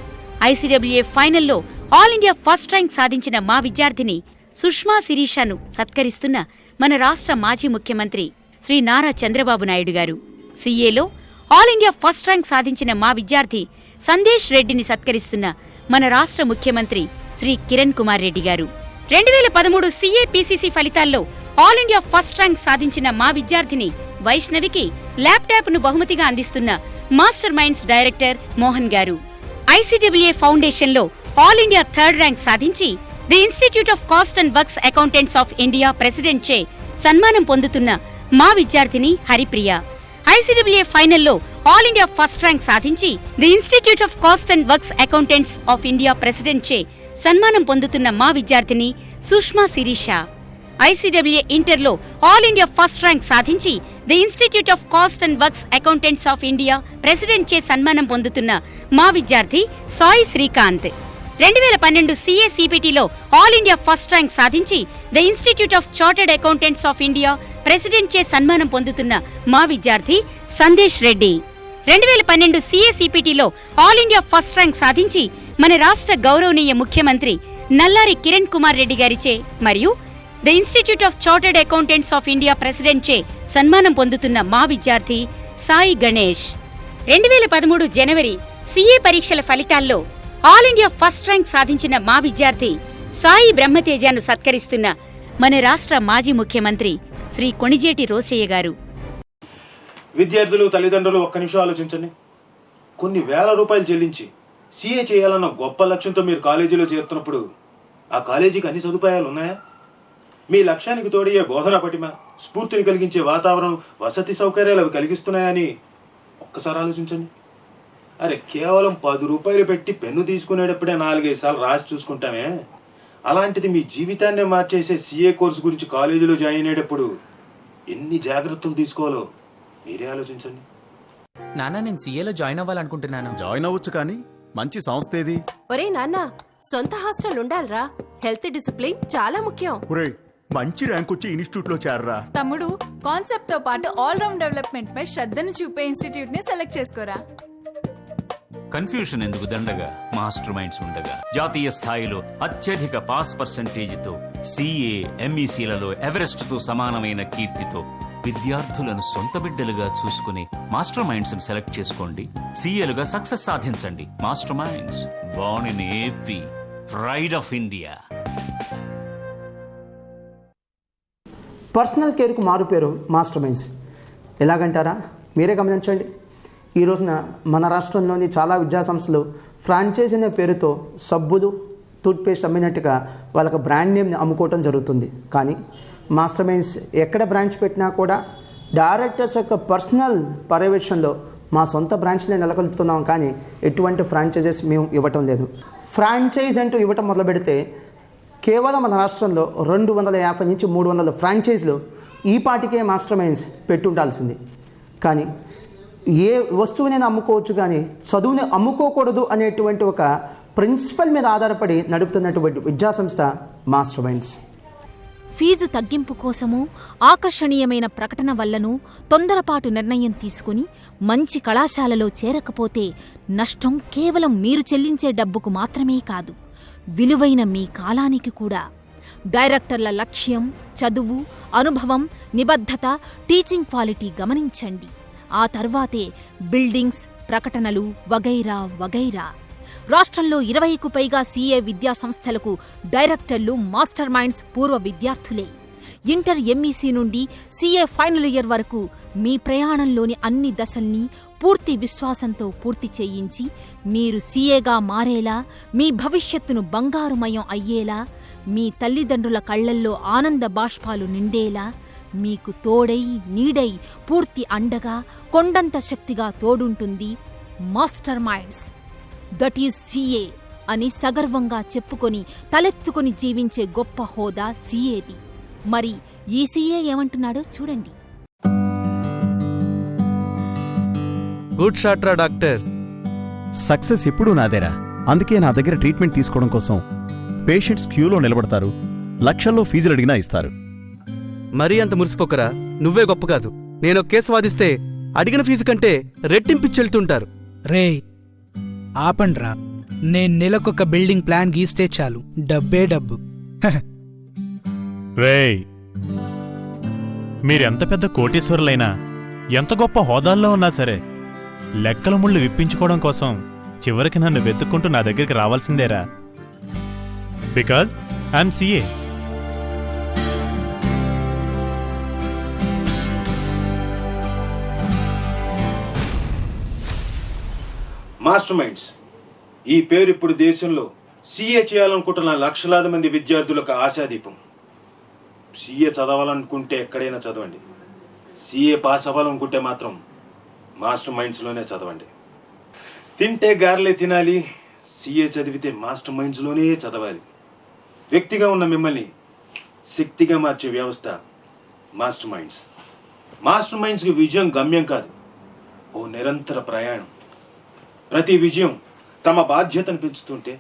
ఐసీడబ్ల్యూఏ ఫైనల్లో ఆల్ ఇండియా ఫస్ట్ ర్యాంక్ సాధించిన మా విద్యార్థిని సుష్మా శిరీషను సత్కరిస్తున్న మన రాష్ట్ర మాజీ ముఖ్యమంత్రి శ్రీ నారా చంద్రబాబు నాయుడు గారు. సీఏలో ఆల్ ఇండియా ఫస్ట్ ర్యాంక్ సాధించిన మా విద్యార్థి సందేశ్ రెడ్డిని సత్కరిస్తున్న మన రాష్ట్ర ముఖ్యమంత్రి శ్రీ కిరణ్ కుమార్ రెడ్డి గారు. 2013 సీఏ పీసీసీ ఫలితాల్లో ఆల్ ఇండియా ఫస్ట్ ర్యాంక్ సాధించిన మా విద్యార్థిని వైష్ణవికి ల్యాప్టాప్ను బహుమతిగా అందిస్తున్న మాస్టర్ మైండ్స్ డైరెక్టర్ మోహన్ గారు. ఐసీడబ్ల్యూఏ ఫౌండేషన్లో ఆల్ ఇండియా థర్డ్ ర్యాంక్ సాధించి the institute of cost and works accountants of India president చే సన్మానం పొందుతున్న మా విద్యార్థిని హరిప్రియ. ICAA ఫైనల్లో ఆల్ ఇండియా ఫస్ట్ ర్యాంక్ సాధించి the institute of cost and works accountants of India president చే సన్మానం పొందుతున్న మా విద్యార్థిని సుష్మా శిరీష. ICAA ఇంటర్లో ఆల్ ఇండియా ఫస్ట్ ర్యాంక్ సాధించి the institute of cost and works accountants of India president చే సన్మానం పొందుతున్న మా విద్యార్థి సాయి శ్రీకాంత్. 2012 CA CPTలో ఆల్ ఇండియా ఫస్ట్ ర్యాంక్ సాధించి the institute of chartered accountants of India president చే సన్మానం పొందుతున్న మా విద్యార్థి సందేశ్ రెడ్డి. 2012 CA CPTలో ఆల్ ఇండియా ఫస్ట్ ర్యాంక్ సాధించి మన రాష్ట్ర గౌరవనీయ ముఖ్యమంత్రి నల్లారి కిరణ్ కుమార్ రెడ్డి గారిచే మరియు the institute of chartered accountants of India president చే సన్మానం పొందుతున్న మా విద్యార్థి సాయి గణేష్. 2013 జనవరి CA పరీక్షల ఫలితాల్లో ఆల్ ఇండియా ఫస్ట్ ర్యాంక్ సాధించిన మా విద్యార్థి సాయి బ్రహ్మతేజను సత్కరిస్తున్న మన రాష్ట్ర మాజీ ముఖ్యమంత్రి శ్రీ కొణిజేటి రోసయ్య గారు. విద్యార్థులు తల్లిదండ్రులు ఒక్క నిమిషం ఆలోచించండి. కొన్ని వేల రూపాయలు చెల్లించి CA చేయాలన్న గొప్ప లక్ష్యంతో మీరు కాలేజీలో చేరుతున్నప్పుడు ఆ కాలేజీకి అన్ని సదుపాయాలు ఉన్నాయా? మీ లక్ష్యానికి తోడయ్యే బోధనా పటిమ, స్ఫూర్తిని కలిగించే వాతావరణం, వసతి సౌకర్యాలు అవి కలిగిస్తున్నాయని ఒక్కసారి ఆలోచించండి. అరే కేవలం 10 రూపాయలు పెట్టి పెన్ను తీసుకునేటప్పుడే 4-5 సార్లు రాసి చూసుకుంటామే, అలాంటిది మీ జీవితాన్నే మార్చేసే CA కోర్సు గురించి కాలేజీలో జాయిన్ అయ్యేటప్పుడు ఎన్ని జాగ్రత్తలు తీసుకోవాలో మీరే ఆలోచించండి. నాన్న, నేను CAలో జాయిన్ అవ్వాలనుకుంటున్నాను. జాయిన్ అవ్వచ్చు, కానీ మంచి సంస్థ ఏది? ఒరే నాన్న, సొంత హాస్టల్ ఉండాలరా. హెల్త్ డిసిప్లిన్ చాలా ముఖ్యం. ఒరే, మంచి ర్యాంక్ వచ్చి ఇన్స్టిట్యూట్ లో చేరరా. తమ్ముడు, కాన్సెప్ట్ తో పాటు ఆల్ రౌండ్ డెవలప్మెంట్ పై శ్రద్ధను చూపే ఇన్స్టిట్యూట్ ని సెలెక్ట్ చేసుకోరా. కన్ఫ్యూషన్ ఎందుకు దండగా, మాస్టర్ మైండ్స్ ఉండగా. జాతీయ స్థాయిలో అత్యధిక పాస్ పర్సెంటేజ్తో CA, MECలలో ఎవరెస్ట్ తో సమానమైన కీర్తితో విద్యార్థులను సొంత బిడ్డలుగా చూసుకుని మాస్టర్ మైండ్స్ సెలెక్ట్ చేసుకోండి. CAలుగా సక్సెస్ సాధించండి. Master minds, born in AP, pride of India. Personal కేర్కు మారు పేరు మాస్టర్ మైండ్స్. ఎలాగంటారా? మీరే గమనించండి. ఈ రోజున మన రాష్ట్రంలోని చాలా విద్యాసంస్థలు ఫ్రాంచైజ్ అనే పేరుతో సబ్బులు, టూత్పేస్ట్ అమ్మినట్టుగా వాళ్ళకి బ్రాండ్ నేమ్ని అమ్ముకోవటం జరుగుతుంది. కానీ మాస్టర్ మైండ్స్ ఎక్కడ బ్రాంచ్ పెట్టినా కూడా డైరెక్టర్స్ యొక్క పర్సనల్ పర్యవేక్షణలో మా సొంత బ్రాంచ్నే నెలకొల్పుతున్నాం, కానీ ఎటువంటి ఫ్రాంచైజెస్ మేము ఇవ్వటం లేదు. ఫ్రాంచైజ్ అంటూ ఇవ్వటం మొదలు పెడితే కేవలం మన రాష్ట్రంలో 250 నుంచి 300 ఫ్రాంచైజీలు ఈ పాటికే మాస్టర్ మైండ్స్ పెట్టుండాల్సింది. కానీ ఏ వస్తువునైనా అమ్ముకోవచ్చు, కానీ చదువుని అమ్ముకోకూడదు అనేటువంటి ఒక ప్రిన్సిపల్ మీద ఆధారపడి నడుపుతున్నటువంటి విద్యాసంస్థ మాస్టర్ మైండ్స్. ఫీజు తగ్గింపు కోసము, ఆకర్షణీయమైన ప్రకటన వల్లను తొందరపాటు నిర్ణయం తీసుకుని మంచి కళాశాలలో చేరకపోతే నష్టం కేవలం మీరు చెల్లించే డబ్బుకు మాత్రమే కాదు, విలువైన మీ కాలానికి కూడా. డైరెక్టర్ల లక్ష్యం, చదువు, అనుభవం, నిబద్ధత, టీచింగ్ క్వాలిటీ గమనించండి. ఆ తర్వాతే బిల్డింగ్స్, ప్రకటనలు వగైరా వగైరా. రాష్ట్రంలో 20కు పైగా CA విద్యా సంస్థలకు డైరెక్టర్లు మాస్టర్ మైండ్స్ పూర్వ విద్యార్థులే. ఇంటర్ MEC నుండి CA ఫైనల్ ఇయర్ వరకు మీ ప్రయాణంలోని అన్ని దశల్ని పూర్తి విశ్వాసంతో పూర్తి చేయించి మీరు CAగా మారేలా, మీ భవిష్యత్తును బంగారుమయం అయ్యేలా, మీ తల్లిదండ్రుల కళ్లల్లో ఆనంద బాష్పాలు నిండేలా, మీకు తోడై నీడై పూర్తి అండగా కొండంత శక్తిగా తోడుంటుంది master minds. That is CA అని సగర్వంగా చెప్పుకొని తలెత్తుకొని జీవించే గొప్ప హోదా CAది. మరి ఈ CA ఏమంటున్నాడో చూడండి. గుడ్ షాట్ రా డాక్టర్. సక్సెస్ ఎప్పుడూ నాదేరా. అందుకే నా దగ్గర ట్రీట్మెంట్ తీసుకోవడం కోసం పేషెంట్స్ క్యూలో నిలబడతారు, లక్షల్లో ఫీజులు అడిగినా ఇస్తారు. మరీ అంత మురిసిపోకరా, నువ్వే గొప్ప కాదు. నేను కేసు వాదిస్తే అడిగిన ఫీజు కంటే రెట్టింపిచ్చెళ్తుంటారు. రే ఆపండ్రా, నేను నెలకొక బిల్డింగ్ ప్లాన్ గీస్తే చాలు, డబ్బే డబ్బు. రేయ్, మీరెంత పెద్ద కోటీశ్వరులైనా, ఎంత గొప్ప హోదాల్లో ఉన్నా సరే, లెక్కల ముళ్ళు విప్పించుకోవడం కోసం చివరికి నన్ను వెతుక్కుంటూ నా దగ్గరికి రావాల్సిందేరా. Because I'm CA. Master minds ఈ పేరు ఇప్పుడు దేశంలో సీఏ చేయాలనుకుంటున్న లక్షలాది మంది విద్యార్థులకు ఆశాదీపం. సీఏ చదవాలనుకుంటే ఎక్కడైనా చదవండి. సీఏ పాస్ అవ్వాలనుకుంటే మాత్రం మాస్టర్ మైండ్స్లోనే చదవండి. తింటే గారెలే తినాలి, సీఏ చదివితే మాస్టర్ మైండ్స్లోనే చదవాలి. వ్యక్తిగా ఉన్న మిమ్మల్ని శక్తిగా మార్చే వ్యవస్థ మాస్టర్ మైండ్స్. మాస్టర్ మైండ్స్కి విజయం గమ్యం కాదు, ఓ నిరంతర ప్రయాణం. ప్రతి విజయం తమ బాధ్యతను పెంచుతుంటే,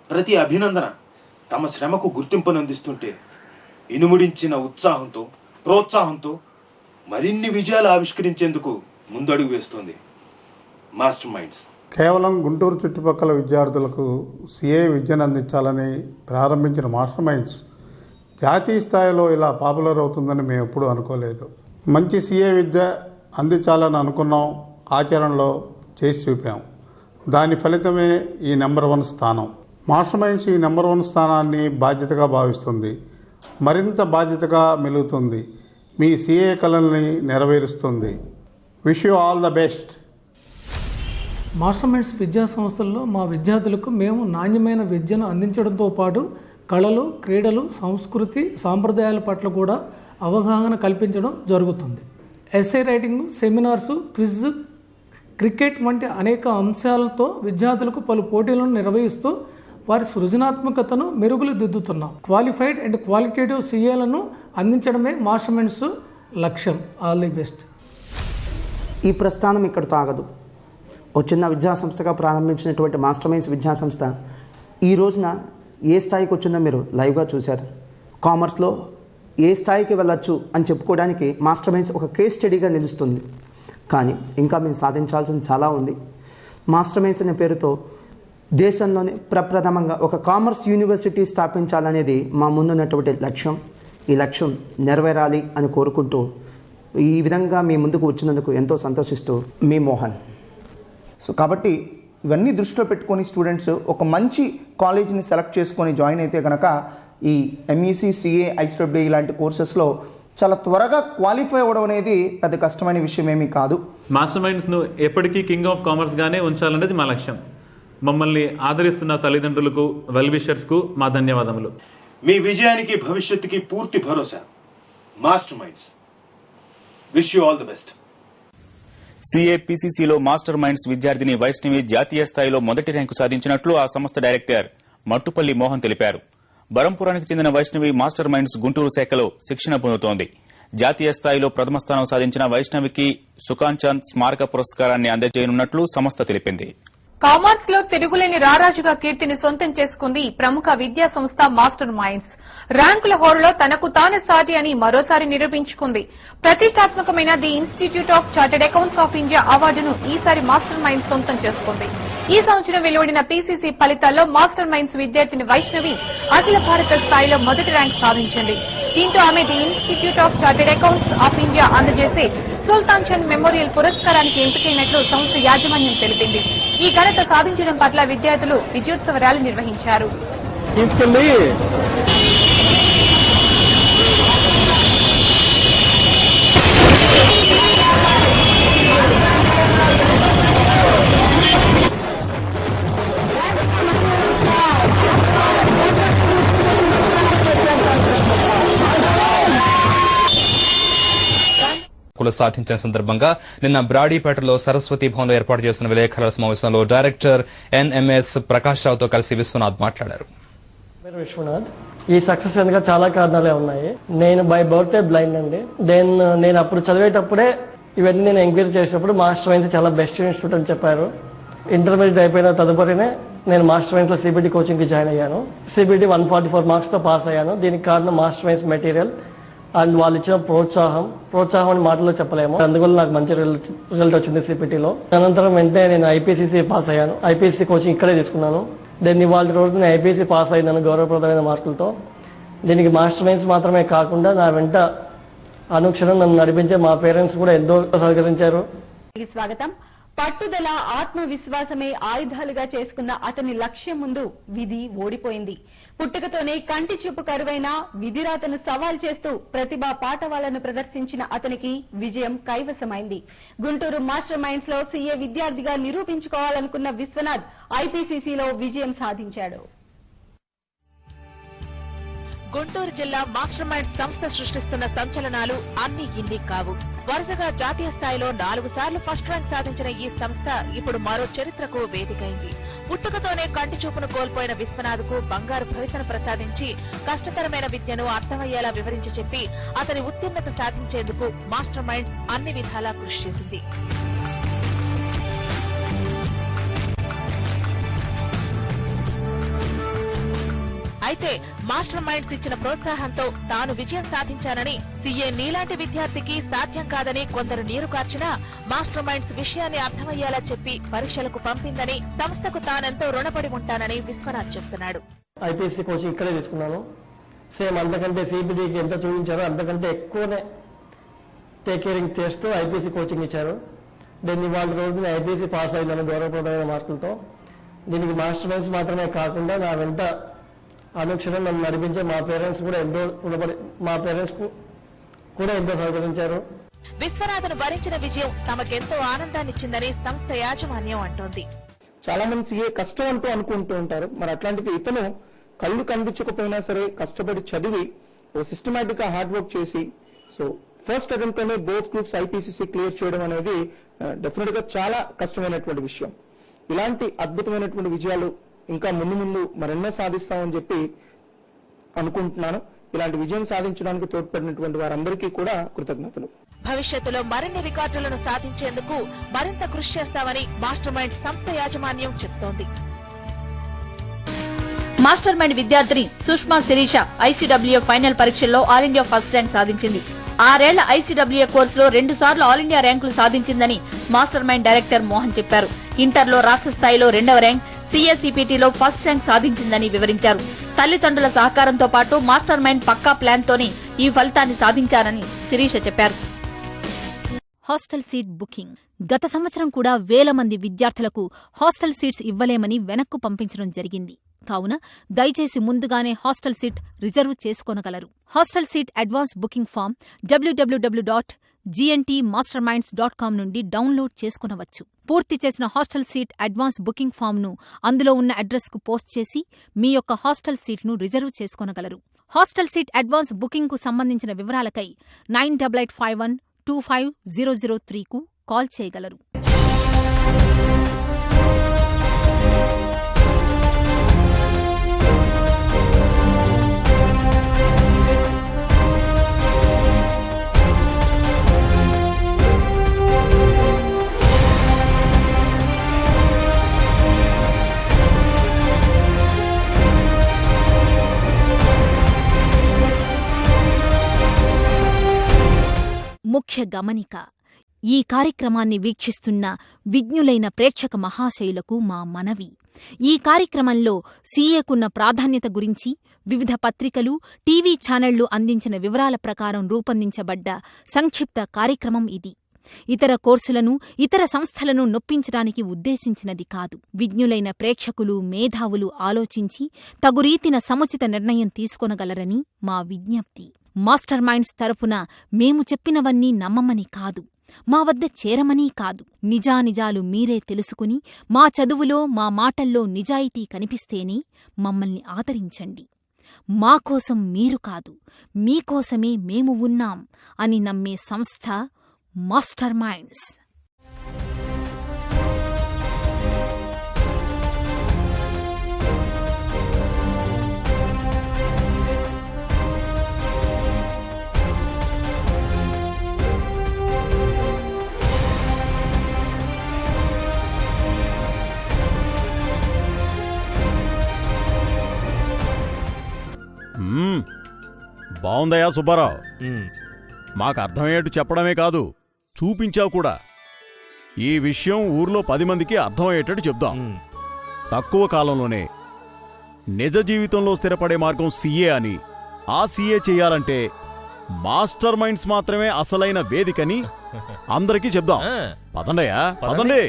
ప్రతి అభినందన తమ శ్రమకు గుర్తింపును అందిస్తుంటే, ఇనుముడించిన ఉత్సాహంతో ప్రోత్సాహంతో మరిన్ని విజయాలు ఆవిష్కరించేందుకు ముందడుగు వేస్తుంది మాస్టర్ మైండ్స్. కేవలం గుంటూరు చుట్టుపక్కల విద్యార్థులకు సిఏ విద్యను అందించాలని ప్రారంభించిన మాస్టర్ మైండ్స్ జాతీయ స్థాయిలో ఇలా పాపులర్ అవుతుందని మేము ఎప్పుడూ అనుకోలేదు. మంచి సిఏ విద్య అందించాలని అనుకున్నాం, ఆచరణలో చేసి చూపాం. దాని ఫలితమే ఈ నెంబర్ 1 స్థానం. మాస్టర్ మైండ్స్ ఈ నెంబర్ 1 స్థానాన్ని బాధ్యతగా భావిస్తుంది, మరింత బాధ్యతగా మెలుగుతుంది, మీ సిఏ కళల్ని నెరవేరుస్తుంది. Wish you all the best. Master minds విద్యా సంస్థల్లో మా విద్యార్థులకు మేము నాణ్యమైన విద్యను అందించడంతో పాటు కళలు, క్రీడలు, సంస్కృతి, సాంప్రదాయాల పట్ల కూడా అవగాహన కల్పించడం జరుగుతుంది. Essay writing, seminars, quiz, cricket వంటి అనేక అంశాలతో విద్యార్థులకు పలు పోటీలను నిర్వహిస్తూ వారి సృజనాత్మకతను మెరుగులు దిద్దుతున్నాం. క్వాలిఫైడ్ అండ్ క్వాలిటేటివ్ సీఏలను అందించడమే మాస్టర్ మైండ్స్ లక్ష్యం. All the best. ఈ ప్రస్థానం ఇక్కడ తాగదు. ఒక చిన్న విద్యా సంస్థగా ప్రారంభించినటువంటి మాస్టర్ మైండ్స్ విద్యా సంస్థ ఈ రోజున ఏ స్థాయికి వచ్చిందో మీరు లైవ్గా చూశారు. కామర్స్లో ఏ స్థాయికి వెళ్ళొచ్చు అని చెప్పుకోవడానికి మాస్టర్ మైండ్స్ ఒక కేస్ స్టడీగా నిలుస్తుంది. కానీ ఇంకా మేము సాధించాల్సింది చాలా ఉంది. మాస్టర్ మైండ్స్ అనే పేరుతో దేశంలోనే ప్రప్రథమంగా ఒక కామర్స్ యూనివర్సిటీ స్థాపించాలనేది మా ముందున్నటువంటి లక్ష్యం. ఈ లక్ష్యం నెరవేరాలి అని కోరుకుంటూ ఈ విధంగా మీ ముందుకు వచ్చినందుకు ఎంతో సంతోషిస్తూ మీ మోహన్. సో కాబట్టి ఇవన్నీ దృష్టిలో పెట్టుకొని స్టూడెంట్స్ ఒక మంచి కాలేజీని సెలెక్ట్ చేసుకొని జాయిన్ అయితే కనుక ఈ ఎంఈసీ, సిఏ, ఐస్టబ్ల్యూ ఇలాంటి కోర్సెస్లో చాలా త్వరగా క్వాలిఫై అవ్వడం అనేది పెద్ద కష్టమైన విషయం ఏమీ కాదు. మాస్టర్ మైండ్స్ను ఎప్పటికీ కింగ్ ఆఫ్ కామర్స్గానే ఉంచాలనేది మా లక్ష్యం. మమ్మల్ని ఆదరిస్తున్న తల్లిదండ్రులకు, వెల్ విషర్స్కు మా ధన్యవాదములు. మీ విజయానికి, భవిష్యత్తుకి పూర్తి భరోసా master minds. Wish you all the best. సిఏపిసిసిలో మాస్టర్ మైండ్స్ విద్యార్థిని వైష్ణవి జాతీయ స్థాయిలో మొదటి ర్యాంకు సాధించినట్లు ఆ సంస్థ డైరెక్టర్ మట్టుపల్లి మోహన్ తెలిపారు. బరంపురానికి చెందిన వైష్ణవి మాస్టర్ మైండ్స్ గుంటూరు శాఖలో శిక్షణ పొందుతోంది. జాతీయ స్థాయిలో ప్రథమ స్థానం సాధించిన వైష్ణవికి సుకాంచంద్ స్మారక పురస్కారాన్ని అందజేయనున్నట్లు సంస్థ తెలిపింది. కామర్స్ లో తిరుగులేని రారాజుగా కీర్తిని సొంతం చేసుకుంది ప్రముఖ విద్యా సంస్థ మాస్టర్ మైండ్స్. ర్యాంకుల హోరులో తనకు తానే సాటి అని మరోసారి నిరూపించుకుంది. ప్రతిష్టాత్మకమైన the institute of chartered accounts of India అవార్డును ఈసారి మాస్టర్ మైండ్స్ సొంతం చేసుకుంది. ఈ సంవత్సరం వెలువడిన పీసీసీ ఫలితాల్లో మాస్టర్ మైండ్స్ విద్యార్థిని వైష్ణవి అఖిల భారత స్థాయిలో మొదటి ర్యాంకు సాధించింది. దీంతో ఆమె the institute of chartered accounts of India అందజేసే సుల్తాన్ చంద్ మెమోరియల్ పురస్కారానికి ఎంపికైనట్లు సంస్థ యాజమాన్యం తెలిపింది. ఈ ఘనత సాధించడం పట్ల విద్యార్థులు విజయోత్సవ ర్యాలీ నిర్వహించారు. సాధించిన సందర్భంగా నిన్న బ్రాడీపేటలో సరస్వతి భవన్లో ఏర్పాటు చేసిన విలేకరుల సమావేశంలో డైరెక్టర్ ఎన్ఎంఎస్ ప్రకాష్ రావుతో కలిసి విశ్వనాథ్ మాట్లాడారు. విశ్వనాథ్, ఈ సక్సెస్ వెనుక చాలా కారణాలే ఉన్నాయి. నేను బై బర్త్ బ్లైండ్ అండి. నేను అప్పుడు చదివేటప్పుడే ఇవన్నీ నేను ఎంక్వైరీ చేసినప్పుడు మాస్టర్ మైండ్స్ చాలా బెస్ట్ ఇన్స్టిట్యూట్ అని చెప్పారు. ఇంటర్మీడియట్ అయిపోయిన తదుపరినే నేను మాస్టర్ మైండ్స్ లో సిబిటి కోచింగ్ కి జాయిన్ అయ్యాను. సిబిటి 144 మార్క్స్ తో పాస్ అయ్యాను. దీనికి కారణం మాస్టర్ మైండ్స్ మెటీరియల్ అండ్ వాళ్ళు ఇచ్చిన ప్రోత్సాహం అని మాటల్లో చెప్పలేము. అందువల్ల నాకు మంచి రిజల్ట్ వచ్చింది సిపిటీలో. అనంతరం వెంటనే నేను ఐపీసీసీ పాస్ అయ్యాను. ఐపీసీ కోచింగ్ ఇక్కడే తీసుకున్నాను. దీన్ని వాళ్ళ రోజు నేను ఐపీసీ పాస్ అయినాను గౌరవప్రదమైన మార్కులతో. దీనికి మాస్టర్ మైండ్స్ మాత్రమే కాకుండా నా వెంట అనుక్షణం నన్ను నడిపించే మా పేరెంట్స్ కూడా ఎంతో సహకరించారు. స్వాగతం. పట్టుదల, ఆత్మవిశ్వాసమే ఆయుధాలుగా చేసుకున్న అతని లక్ష్యం ముందు విధి ఓడిపోయింది. పుట్టుకతోనే కంటి చూపు కరువైన విధిరాతను సవాల్ చేస్తూ ప్రతిభా పాటవాలను ప్రదర్శించిన అతనికి విజయం కైవసమైంది. గుంటూరు మాస్టర్ మైండ్స్ లో సీఏ విద్యార్థిగా నిరూపించుకోవాలనుకున్న విశ్వనాథ్ ఐపీసీసీలో విజయం సాధించాడు. గుంటూరు జిల్లా మాస్టర్ మైండ్స్ సంస్థ సృష్టిస్తున్న సంచలనాలు అన్ని ఇన్ని కావు. వరుసగా జాతీయ స్థాయిలో 4 సార్లు ఫస్ట్ ర్యాంక్ సాధించిన ఈ సంస్థ ఇప్పుడు మరో చరిత్రకు వేదికైంది. పుట్టుకతోనే కంటి చూపును కోల్పోయిన విశ్వనాథ్కు బంగారు భవితను ప్రసాదించి కష్టతరమైన విద్యను అర్థమయ్యేలా వివరించి చెప్పి అతని ఉత్తీర్ణత సాధించేందుకు మాస్టర్ మైండ్స్ అన్ని విధాలా కృషి చేసింది. అయితే మాస్టర్ మైండ్స్ ఇచ్చిన ప్రోత్సాహంతో తాను విజయం సాధించానని, సీఏ నీలాంటి విద్యార్థికి సాధ్యం కాదని కొందరు నీరు కార్చినా మాస్టర్ మైండ్స్ విషయాన్ని అర్థమయ్యేలా చెప్పి పరీక్షలకు పంపిందని, సంస్థకు తానెంతో రుణపడి ఉంటానని విశ్వనాథ్ చెబుతున్నాడు. ఐపీఎస్సీ కోచింగ్ ఇక్కడే తీసుకున్నాను. సేమ్ అంతకంటే సిబిడికి ఎంత చూపించారో అంతకంటే ఎక్కువనే టేక్ కేరింగ్ చేస్తూ ఐపీఎస్సీ కోచింగ్ ఇచ్చారు. దీన్ని వాళ్ళ రోజున ఐపీఎస్సీ పాస్ అయిందని గౌరవప్రదమైన మార్కులతో. దీనికి మాస్టర్ మైండ్స్ మాత్రమే కాకుండా నా వెంట అనుక్షణం నన్ను నడిపించే మా పేరెంట్స్ కూడా ఎంతో సహకరించారు. విశ్వనాథను భరించిన విజయం తమకెంతో ఆనందాన్నిచ్చిందని సంస్థ యాజమాన్యం అంటోంది. చాలా మంది సీఏ కష్టం అంటూ అనుకుంటూ ఉంటారు. మరి అట్లాంటిది ఇతను కళ్ళు కనిపించకపోయినా సరే కష్టపడి చదివి ఓ సిస్టమేటిక్ గా హార్డ్ వర్క్ చేసి సో ఫస్ట్ అటెంప్ట్ తోనే బోత్ గ్రూప్స్ ఐపీసీసీ క్లియర్ చేయడం అనేది డెఫినెట్ గా చాలా కష్టమైనటువంటి విషయం. ఇలాంటి అద్భుతమైనటువంటి విజయాలు ఇంకా ముందు మరెన్నో సాధిస్తామని చెప్పి అనుకుంటున్నాను. ఇలాంటి విజయం సాధించడానికి తోడ్పడినటువంటి వారందరికీ కూడా కృతజ్ఞతలు. భవిష్యత్తులో మరిన్ని రికార్డులను సాధించేందుకు మరింత కృషి చేస్తామని మాస్టర్ మైండ్ సంస్థ యాజమాన్యం చెబుతోంది. మాస్టర్ మైండ్ విద్యార్థిని సుష్మా శిరీష ఐసీడబ్ల్యూఏ ఫైనల్ పరీక్షల్లో ఆల్ ఇండియా ఫస్ట్ ర్యాంక్ సాధించింది. 6 ఏళ్ల ఐసీడబ్ల్యూఏ కోర్సులో 2 సార్లు ఆల్ ఇండియా ర్యాంకులు సాధించిందని మాస్టర్ మైండ్ డైరెక్టర్ మోహన్ చెప్పారు. ఇంటర్లో రాష్ట్ర స్థాయిలో 2వ ర్యాంక్, సీఏసీపీటీలో ఫస్ట్ ర్యాంక్ సాధించిందని వివరించారు. తల్లిదండ్రుల సహకారంతో పాటు మాస్టర్ మైండ్ పక్కా ప్లాన్ తోనే ఈ ఫలితాన్ని సాధించారని శిరీష చెప్పారు. Hostel seat booking. గత సంవత్సరం కూడా వేల మంది విద్యార్థులకు హాస్టల్ సీట్స్ ఇవ్వలేమని వెనక్కు పంపించడం జరిగింది. కావున దయచేసి ముందుగానే హాస్టల్ సీట్ రిజర్వ్ చేసుకోనగలరు. Hostel seat advance booking form www.gntmasterminds.com నుండి డౌన్లోడ్ చేసుకునవచ్చు. పూర్తి చేసిన హాస్టల్ సీట్ అడ్వాన్స్ బుకింగ్ ఫామ్ను అందులో ఉన్న అడ్రస్కు పోస్ట్ చేసి మీ యొక్క హాస్టల్ సీట్ను రిజర్వ్ చేసుకోనగలరు. హాస్టల్ సీట్ అడ్వాన్స్ బుకింగ్కు సంబంధించిన వివరాలకై 9851250003కు కాల్ చేయగలరు. ముఖ్య గమనిక. ఈ కార్యక్రమాన్ని వీక్షిస్తున్న విజ్ఞులైన ప్రేక్షక మహాశయులకు మా మనవి. ఈ కార్యక్రమంలో సీఏకున్న ప్రాధాన్యత గురించి వివిధ పత్రికలు, టీవీ ఛానళ్లు అందించిన వివరాల ప్రకారం రూపొందించబడ్డ సంక్షిప్త కార్యక్రమం ఇది. ఇతర కోర్సులను, ఇతర సంస్థలను నొప్పించడానికి ఉద్దేశించినది కాదు. విజ్ఞులైన ప్రేక్షకులు, మేధావులు ఆలోచించి తగురీతిన సముచిత నిర్ణయం తీసుకొనగలరని మా విజ్ఞప్తి. మాస్టర్ మైండ్స్ తరపున మేము చెప్పినవన్నీ నమ్మమని కాదు, మా వద్ద చేరమనీ కాదు. నిజానిజాలు మీరే తెలుసుకుని మా చదువులో, మా మాటల్లో నిజాయితీ కనిపిస్తేనే మమ్మల్ని ఆదరించండి. మాకోసం మీరు కాదు, మీకోసమే మేము ఉన్నాం అని నమ్మే సంస్థ మాస్టర్ మైండ్స్. బావుందయ్యా సుబ్బారావు. మాకు అర్థమయ్యేట్టు చెప్పడమే కాదు, చూపించావు కూడా. ఈ విషయం ఊర్లో 10 మందికి అర్థమయ్యేటట్టు చెప్దాం. తక్కువ కాలంలోనే నిజ జీవితంలో స్థిరపడే మార్గం సీఏ అని, ఆ సీఏ చెయ్యాలంటే మాస్టర్ మైండ్స్ మాత్రమే అసలైన వేదికని అందరికీ చెప్దాం. పదండయ్యా, పదండి.